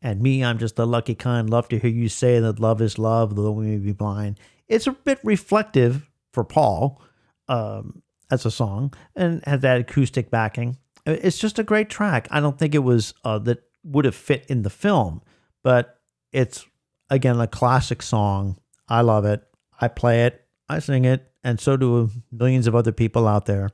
and me, I'm just a lucky kind. Love to hear you say that love is love, though we may be blind. It's a bit reflective for Paul, as a song, and has that acoustic backing. It's just a great track. I don't think it was, that would have fit in the film, but it's, again, a classic song. I love it. I play it. I sing it. And so do millions of other people out there.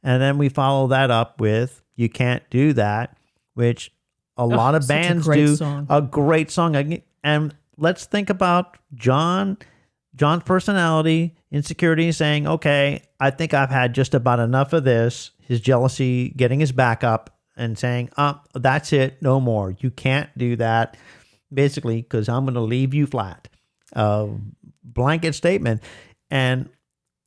And then we follow that up with You Can't Do That, which a lot of bands do. Song. A great song. And let's think about John's personality, insecurity, saying, okay, I think I've had just about enough of this. His jealousy, getting his back up and saying, that's it. No more. You can't do that. Basically, because I'm going to leave you flat. Blanket statement. And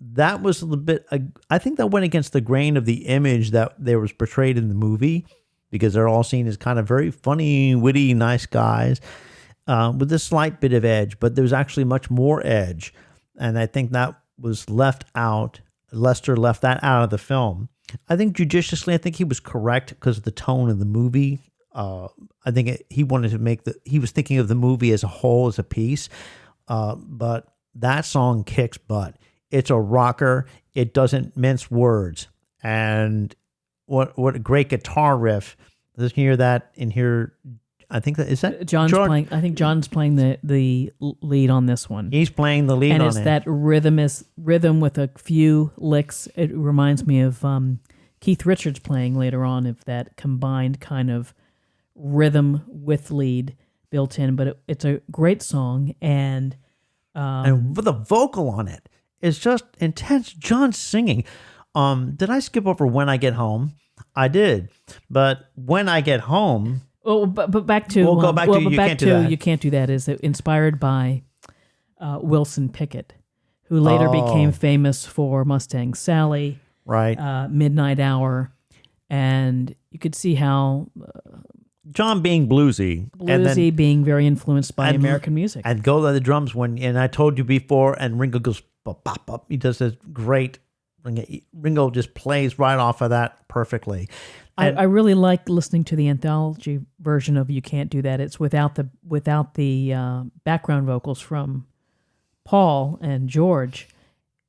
that was a bit, I think that went against the grain of the image that there was portrayed in the movie, because they're all seen as kind of very funny, witty, nice guys with a slight bit of edge, but there's actually much more edge. And I think that was left out. Lester left that out of the film. I think judiciously, I think he was correct because of the tone of the movie. I think he wanted to he was thinking of the movie as a whole, as a piece. But that song kicks butt. It's a rocker. It doesn't mince words. And what a great guitar riff. Let's hear that in here. I think that is that John's playing. I think John's playing the lead on this one. He's playing the lead on it. And it's that rhythm with a few licks. It reminds me of Keith Richards playing later on, of that combined kind of rhythm with lead built in, but it's a great song. And the vocal on it is just intense. John singing. Did I skip over When I Get Home? I did. But When I Get Home... Well, but back to... We'll go back to You Can't Do That. You Can't Do That is inspired by Wilson Pickett, who later became famous for Mustang Sally, right? Midnight Hour, and you could see how John being bluesy, and then, being very influenced by American music, and go to the drums and I told you before, and Ringo goes pop pop pop. He does this great. Ringo just plays right off of that perfectly. I really like listening to the anthology version of You Can't Do That. It's without the background vocals from Paul and George,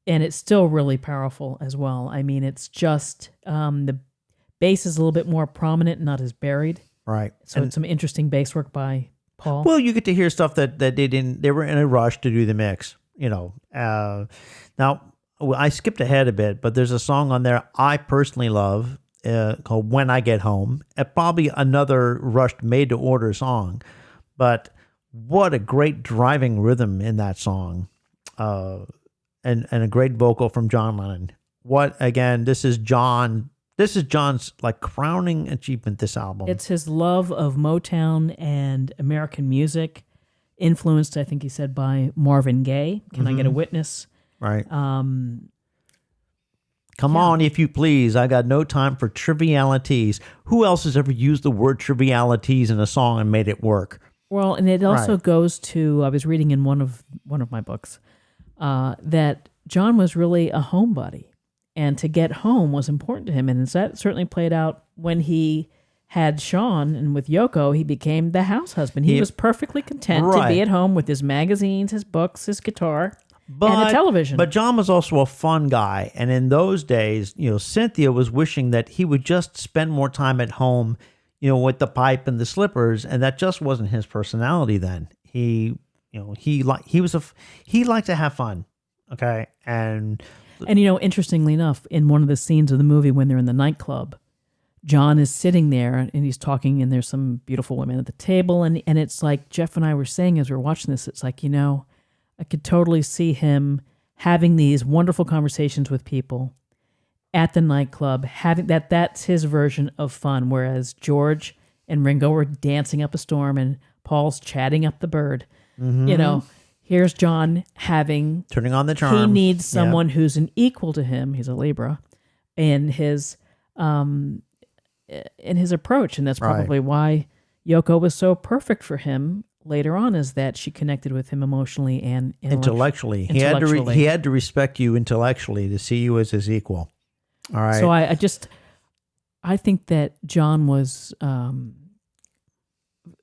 and it's still really powerful as well. I mean, it's just the bass is a little bit more prominent, not as buried. Right. So it's some interesting bass work by Paul. Well, you get to hear stuff that they were in a rush to do the mix, Now, I skipped ahead a bit, but there's a song on there I personally love called When I Get Home. Probably another rushed made-to-order song, but what a great driving rhythm in that song, and a great vocal from John Lennon. This is John's like crowning achievement, this album. It's his love of Motown and American music, influenced, I think he said, by Marvin Gaye. Can I Get a Witness? Right. Come on, if you please. I got no time for trivialities. Who else has ever used the word trivialities in a song and made it work? Well, and it also goes to, I was reading in one of my books, that John was really a homebody, and to get home was important to him. And that certainly played out when he had Sean, and with Yoko, he became the house husband. He was perfectly content to be at home with his magazines, his books, his guitar, and a television. But John was also a fun guy. And in those days, Cynthia was wishing that he would just spend more time at home, with the pipe and the slippers. And that just wasn't his personality then. He liked to have fun. Okay. And interestingly enough, in one of the scenes of the movie when they're in the nightclub, John is sitting there and he's talking, and there's some beautiful women at the table. And it's like Jeff and I were saying as we were watching this, it's like, I could totally see him having these wonderful conversations with people at the nightclub, having that's his version of fun, whereas George and Ringo were dancing up a storm and Paul's chatting up the bird. Mm-hmm. Here's John turning on the charm. He needs someone who's an equal to him. He's a Libra in his approach, and that's probably why Yoko was so perfect for him later on, is that she connected with him emotionally and intellectually. He had to respect you intellectually to see you as his equal. All right. So I think that John was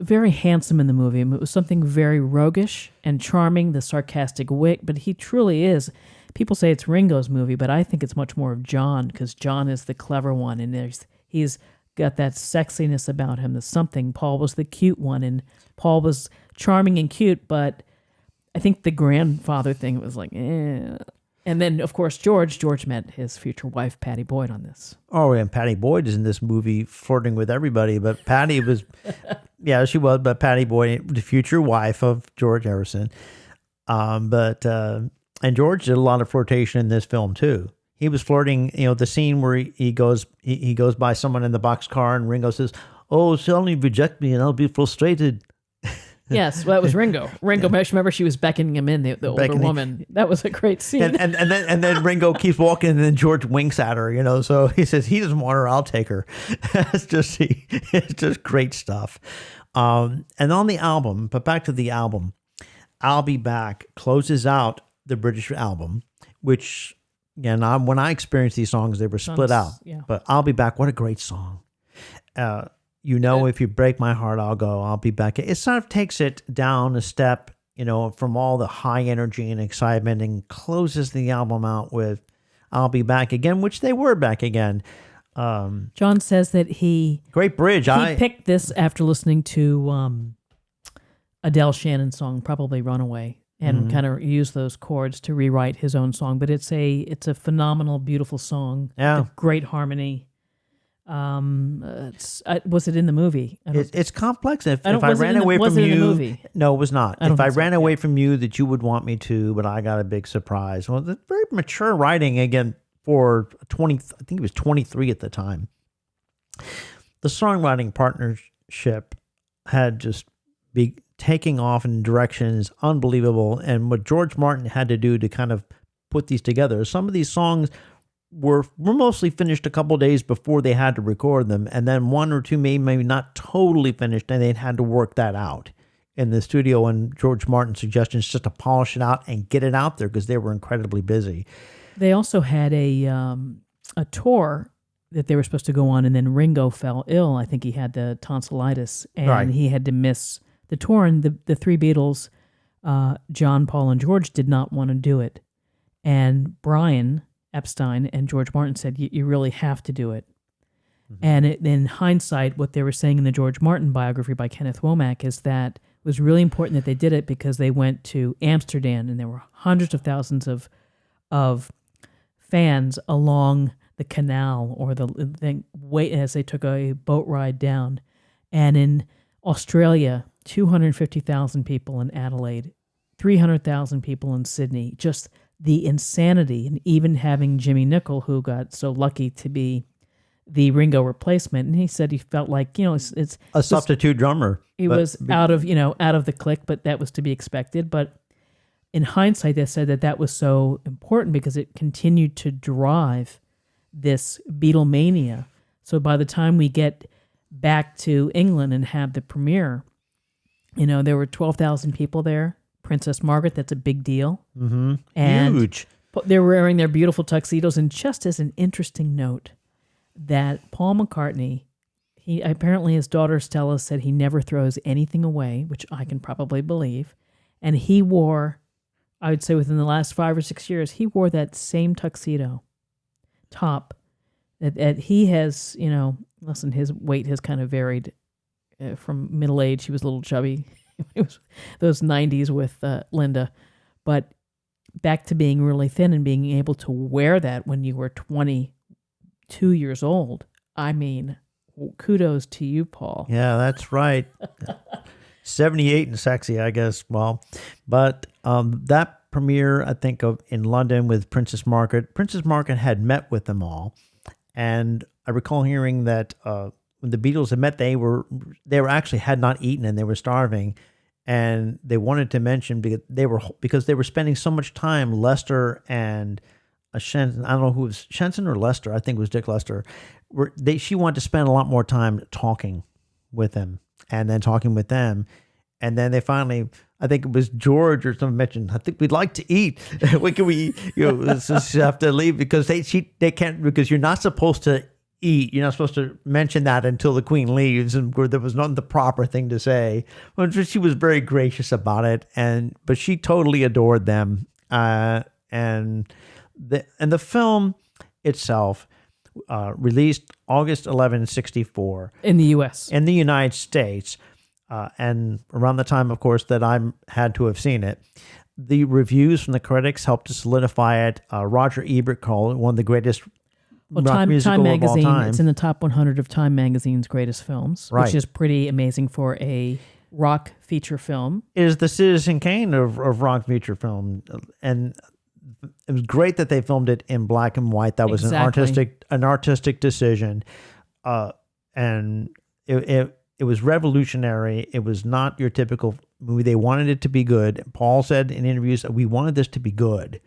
very handsome in the movie. It was something very roguish and charming, the sarcastic wit, but he truly is. People say it's Ringo's movie, but I think it's much more of John, because John is the clever one, and he's got that sexiness about him, the something. Paul was the cute one, and Paul was charming and cute, but I think the grandfather thing was like, eh. And then, of course, George met his future wife, Patty Boyd, on this. Oh, and Patty Boyd is in this movie flirting with everybody, but Patty was, she was, but Patty Boyd, the future wife of George Harrison. And George did a lot of flirtation in this film, too. He was flirting, the scene where he goes by someone in the boxcar, and Ringo says, "Oh, she'll only reject me and I'll be frustrated." Yes, well, that was Ringo. Remember she was beckoning him in, the older woman. That was a great scene. And then Ringo keeps walking, and then George winks at her, so he says, he doesn't want her, I'll take her. It's just great stuff. And on the album, but back to the album, I'll Be Back closes out the British album, which, again, when I experienced these songs, they were split out. Yeah. But I'll Be Back, what a great song. If you break my heart, I'll be back. It sort of takes it down a step, from all the high energy and excitement, and closes the album out with I'll Be Back Again, which they were back again. John says that great bridge. He picked this after listening to Adele Shannon's song, probably Runaway, and kind of used those chords to rewrite his own song. But it's a phenomenal, beautiful song. Yeah. Great harmony. Was it in the movie? It's complex. If don't- I was it ran in the- away was from it in the you, movie? no, it was not. don't If I think so, ran away yeah. from you, that you would want me to, but I got a big surprise. Well, it's very mature writing again for 20. I think he was 23 at the time. The songwriting partnership had just be taking off in directions unbelievable, and what George Martin had to do to kind of put these together. Some of these songs were mostly finished a couple days before they had to record them, and then one or two maybe not totally finished, and they'd had to work that out in the studio. And George Martin's suggestion is just to polish it out and get it out there because they were incredibly busy. They also had a tour that they were supposed to go on, and then Ringo fell ill. I think he had the tonsillitis, and Right. he had to miss the tour. And the three Beatles, John, Paul, and George, did not want to do it. And Brian Epstein and George Martin said, you really have to do it. And in hindsight, what they were saying in the George Martin biography by Kenneth Womack is that it was really important that they did it because they went to Amsterdam, and there were hundreds of thousands of fans along the canal or the thing, wait as they took a boat ride down. And in Australia, 250,000 people in Adelaide, 300,000 people in Sydney. Just the insanity, and even having Jimmy Nicol, who got so lucky to be the Ringo replacement, and he said he felt like it's A substitute drummer. he But- was out of the clique, but that was to be expected. But in hindsight, they said that was so important because it continued to drive this Beatlemania. So by the time we get back to England and have the premiere, there were 12,000 people there. Princess Margaret, that's a big deal. Mm-hmm. And Huge. they were wearing their beautiful tuxedos. And just as an interesting note, that Paul McCartney, he apparently, his daughter Stella said he never throws anything away, which I can probably believe. And he wore, I would say within the last 5 or 6 years, he wore that same tuxedo top that he has, listen, his weight has kind of varied from middle age. He was a little chubby. It was those 90s with Linda. But back to being really thin and being able to wear that when you were 22 years old. I mean, kudos to you, Paul. Yeah, that's right. 78 and sexy, I guess. Well, but that premiere, I think, in London with Princess Margaret. Princess Margaret had met with them all, and I recall hearing that when the Beatles had met, they were actually had not eaten and they were starving, and they wanted to mention because they were spending so much time. Lester and Shenson, I don't know who was Shenson or Lester. I think it was Dick Lester. She wanted to spend a lot more time talking with him and then talking with them. And then they finally, I think it was George or someone mentioned, I think we'd like to eat. When can we, have to leave because they can't, because you're not supposed to eat. You're not supposed to mention that until the Queen leaves, and there was not the proper thing to say. Well, she was very gracious about it, but she totally adored them. And the film itself, released August 11, 1964. In the U.S. In the United States, and around the time, of course, that I had to have seen it. The reviews from the critics helped to solidify it. Roger Ebert called it one of the greatest rock musical Time of all magazine, time. it's in the top 100 of Time magazine's greatest films, Right. which is pretty amazing for a rock feature film. It is the Citizen Kane of rock feature film, and it was great that they filmed it in black and white. That was Exactly. an artistic decision, and it was revolutionary. It was not your typical movie. They wanted it to be good. Paul said in interviews that we wanted this to be good,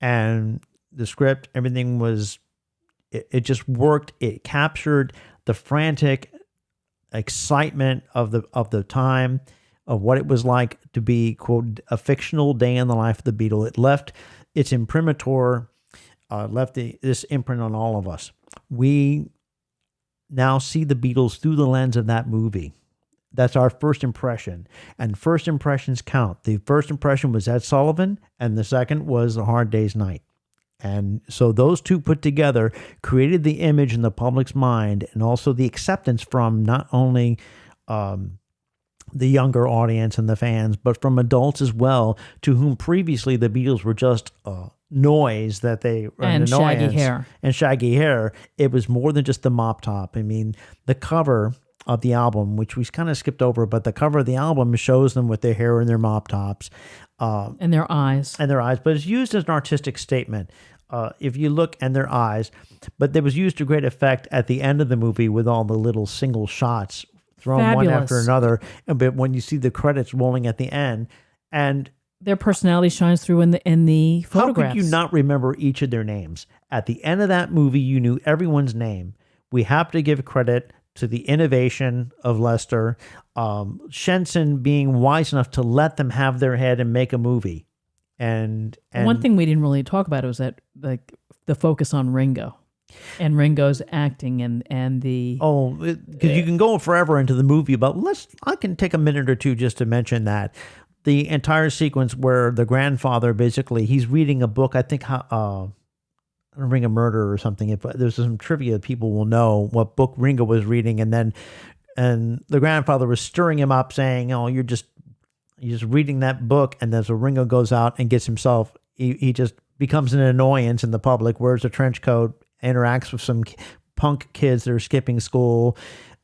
and the script, everything was. It just worked. It captured the frantic excitement of the time, of what it was like to be, quote, a fictional day in the life of the Beatles. It left its imprimatur, left this imprint on all of us. We now see the Beatles through the lens of that movie. That's our first impression, and first impressions count. The first impression was Ed Sullivan, and the second was A Hard Day's Night. And so those two put together created the image in the public's mind, and also the acceptance from not only the younger audience and the fans, but from adults as well, to whom previously the Beatles were just noise that they And shaggy hair. and shaggy hair. It was more than just the mop top. I mean, the cover of the album, which we kind of skipped over, but the cover of the album shows them with their hair and their mop tops. And their eyes. But it's used as an artistic statement. If you look and their eyes, but it was used to great effect at the end of the movie with all the little single shots thrown Fabulous. one after another. But when you see the credits rolling at the end, and their personality shines through in the photographs. how could you not remember each of their names? At the end of that movie, you knew everyone's name. We have to give credit to the innovation of Lester, Shenson being wise enough to let them have their head and make a movie. And one thing we didn't really talk about was that like the focus on Ringo and Ringo's acting and the because you can go forever into the movie, but I can take a minute or two just to mention that the entire sequence where the grandfather basically he's reading a book. I think Ring of Murder or something. If there's some trivia, people will know what book Ringo was reading, and the grandfather was stirring him up, saying, "Oh, you're just reading that book." And then so Ringo goes out and gets himself. He just becomes an annoyance in the public. Wears a trench coat, interacts with some punk kids that are skipping school,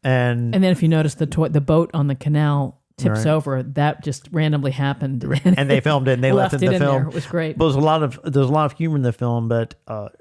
and then if you notice the boat on the canal tips over, that just randomly happened, and they filmed it and they left it in the film. There. It was great. But there's a lot of humor in the film, but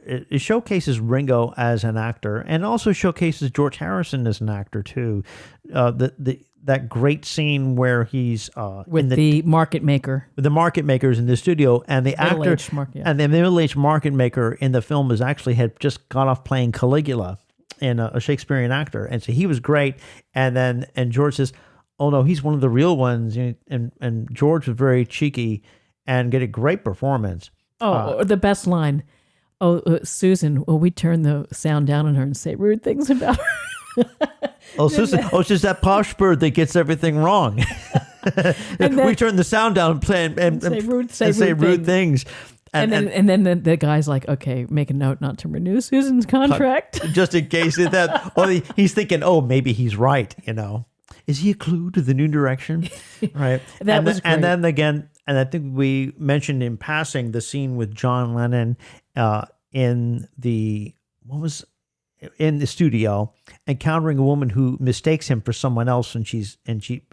it showcases Ringo as an actor and also showcases George Harrison as an actor too. That great scene where he's with the market maker, with the market makers in the studio, and the actor and the middle-aged market maker in the film had just got off playing Caligula in a Shakespearean actor, and so he was great. And George says, "Oh no, he's one of the real ones," and George was very cheeky and get a great performance. The best line. Susan, will we turn the sound down on her and say rude things about her? Susan, it's just that posh bird that gets everything wrong. We turn the sound down and say rude things. And then the guy's like, okay, make a note not to renew Susan's contract. Just in case he's thinking, maybe he's right, Is he a clue to the new direction? Right. That was great. And then again, and I think we mentioned in passing the scene with John Lennon in the studio, encountering a woman who mistakes him for someone else, and she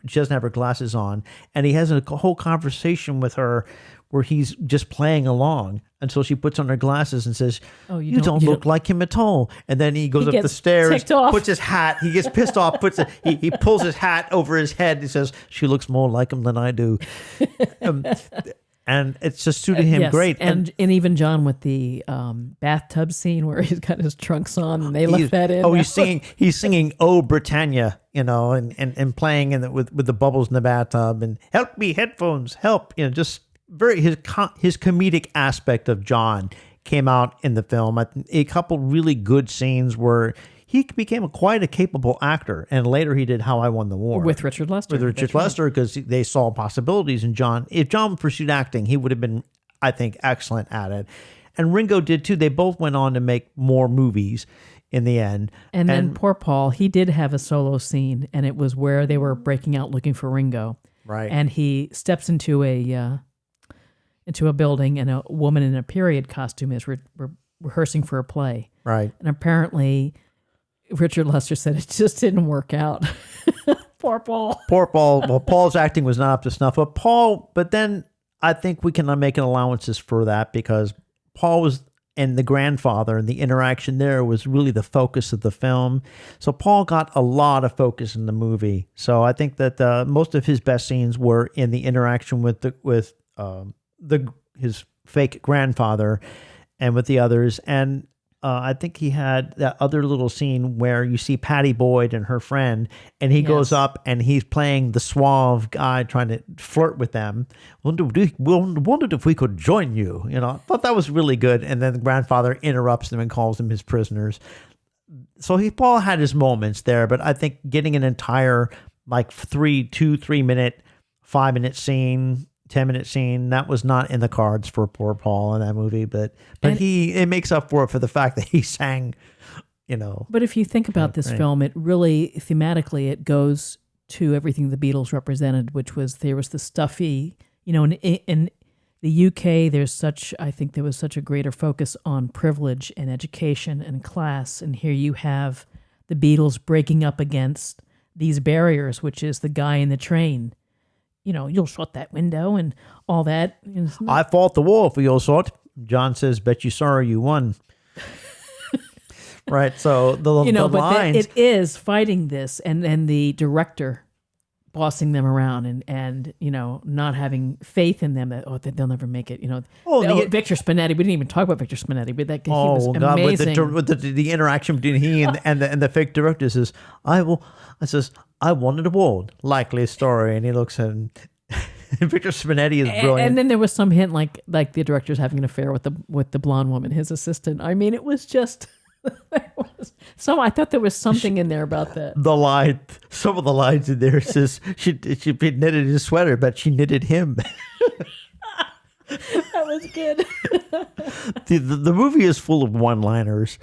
doesn't have her glasses on, and he has a whole conversation with her where he's just playing along until she puts on her glasses and says, you don't look like him at all. And then he goes up the stairs, puts his hat, he gets pissed off, he pulls his hat over his head. He says, she looks more like him than I do. And it's just suited him great. And even John with the bathtub scene where he's got his trunks on and they left that in. He's singing "Oh Britannia," and playing with the bubbles in the bathtub, and "Help me, headphones, help!" Just very his comedic aspect of John came out in the film. A couple really good scenes where he became quite a capable actor, and later he did How I Won the War with Richard Lester. Because they saw possibilities in John. If John pursued acting, he would have been, I think, excellent at it. And Ringo did too. They both went on to make more movies in the end. And then poor Paul, he did have a solo scene, and it was where they were breaking out looking for Ringo. Right. And he steps into a building, and a woman in a period costume is rehearsing for a play. Right. And apparently Richard Lester said it just didn't work out. Poor Paul. Well, Paul's acting was not up to snuff. But then I think we can make allowances for that, because Paul was, and the grandfather and the interaction there was really the focus of the film. So Paul got a lot of focus in the movie. So I think that most of his best scenes were in the interaction with his fake grandfather and with the others. And I think he had that other little scene where you see Patty Boyd and her friend, and he goes up and he's playing the suave guy trying to flirt with them. Wondered if we could join you. I thought that was really good. And then the grandfather interrupts them and calls them his prisoners. So Paul had his moments there, but I think getting an entire 3 minute, 5 minute scene, 10-minute scene, that was not in the cards for poor Paul in that movie, but it makes up for it for the fact that he sang, But if you think about this film, it really thematically it goes to everything the Beatles represented, which was there was the stuffy, and the UK, I think there was such a greater focus on privilege and education and class. And here you have the Beatles breaking up against these barriers, which is the guy in the train. You'll shut that window and all that. I fought the war for your sort. John says, bet you sorry you won. Right. So the lines. It is fighting this and the director bossing them around and not having faith in them that they'll never make it. Victor Spinetti. We didn't even talk about Victor Spinetti, but he was amazing. With the interaction between he and the fake director says, I wanted a award, likely story, and he looks at him. Victor Spinetti is brilliant. And then there was some hint like the director's having an affair with the blonde woman, his assistant. I mean, it was just. I thought there was something in there about that. Some of the lines in there says she knitted his sweater, but she knitted him. That was good. The movie is full of one-liners,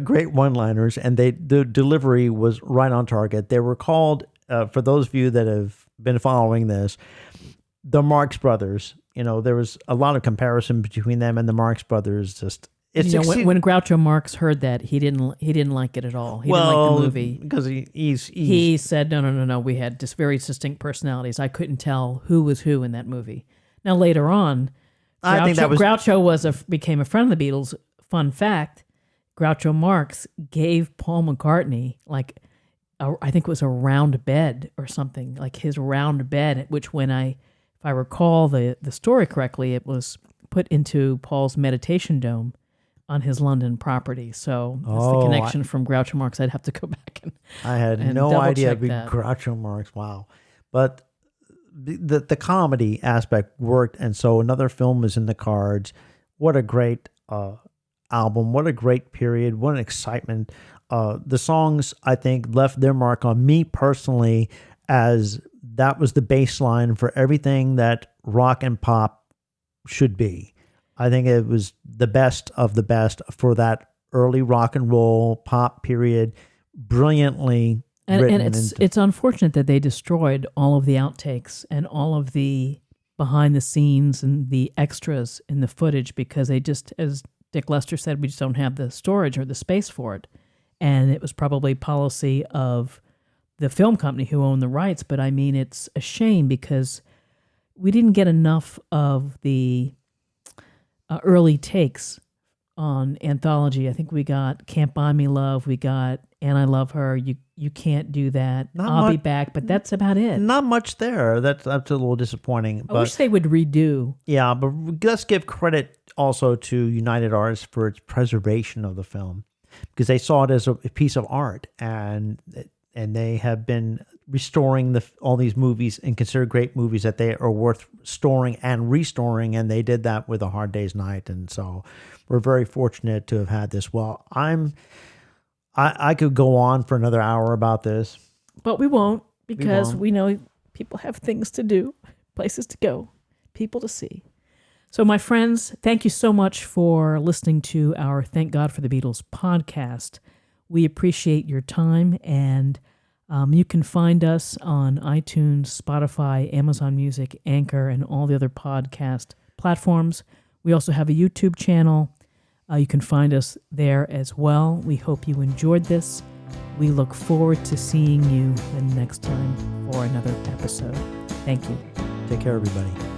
great one-liners, and the delivery was right on target. They were called, for those of you that have been following this, the Marx Brothers. There was a lot of comparison between them and the Marx Brothers. Just. When Groucho Marx heard that, he didn't like it at all. He didn't like the movie because he said no. We had just very distinct personalities. I couldn't tell who was who in that movie. Now later on, Groucho became a friend of the Beatles. Fun fact: Groucho Marx gave Paul McCartney I think it was a round bed or something, like his round bed, which if I recall the story correctly, it was put into Paul's meditation dome on his London property. So that's the connection from Groucho Marx. I'd have to go back and I had no idea Groucho Marx. Wow. But the comedy aspect worked, and so another film is in the cards. What a great album. What a great period. What an excitement. The songs, I think, left their mark on me personally, as that was the baseline for everything that rock and pop should be. I think it was the best of the best for that early rock and roll pop period, brilliantly written. And it's unfortunate that they destroyed all of the outtakes and all of the behind the scenes and the extras in the footage, because they just, as Dick Lester said, we just don't have the storage or the space for it. And it was probably policy of the film company who owned the rights. But I mean, it's a shame because we didn't get enough of the early takes on anthology. I think we got Can't Buy Me Love, we got And I Love Her, You Can't Do That, I'll Be Back, but that's about it. Not much there. That's a little disappointing. I wish they would redo. Yeah, but let's give credit also to United Artists for its preservation of the film, because they saw it as a piece of art, and they have been restoring all these movies and considered great movies that they are worth storing and restoring, and they did that with A Hard Day's Night, and so we're very fortunate to have had this. Well, I could go on for another hour about this, but we won't, because we know people have things to do, places to go, people to see. So, my friends, thank you so much for listening to our Thank God for the Beatles podcast. We appreciate your time, and you can find us on iTunes, Spotify, Amazon Music, Anchor, and all the other podcast platforms. We also have a YouTube channel. You can find us there as well. We hope you enjoyed this. We look forward to seeing you the next time for another episode. Thank you. Take care, everybody.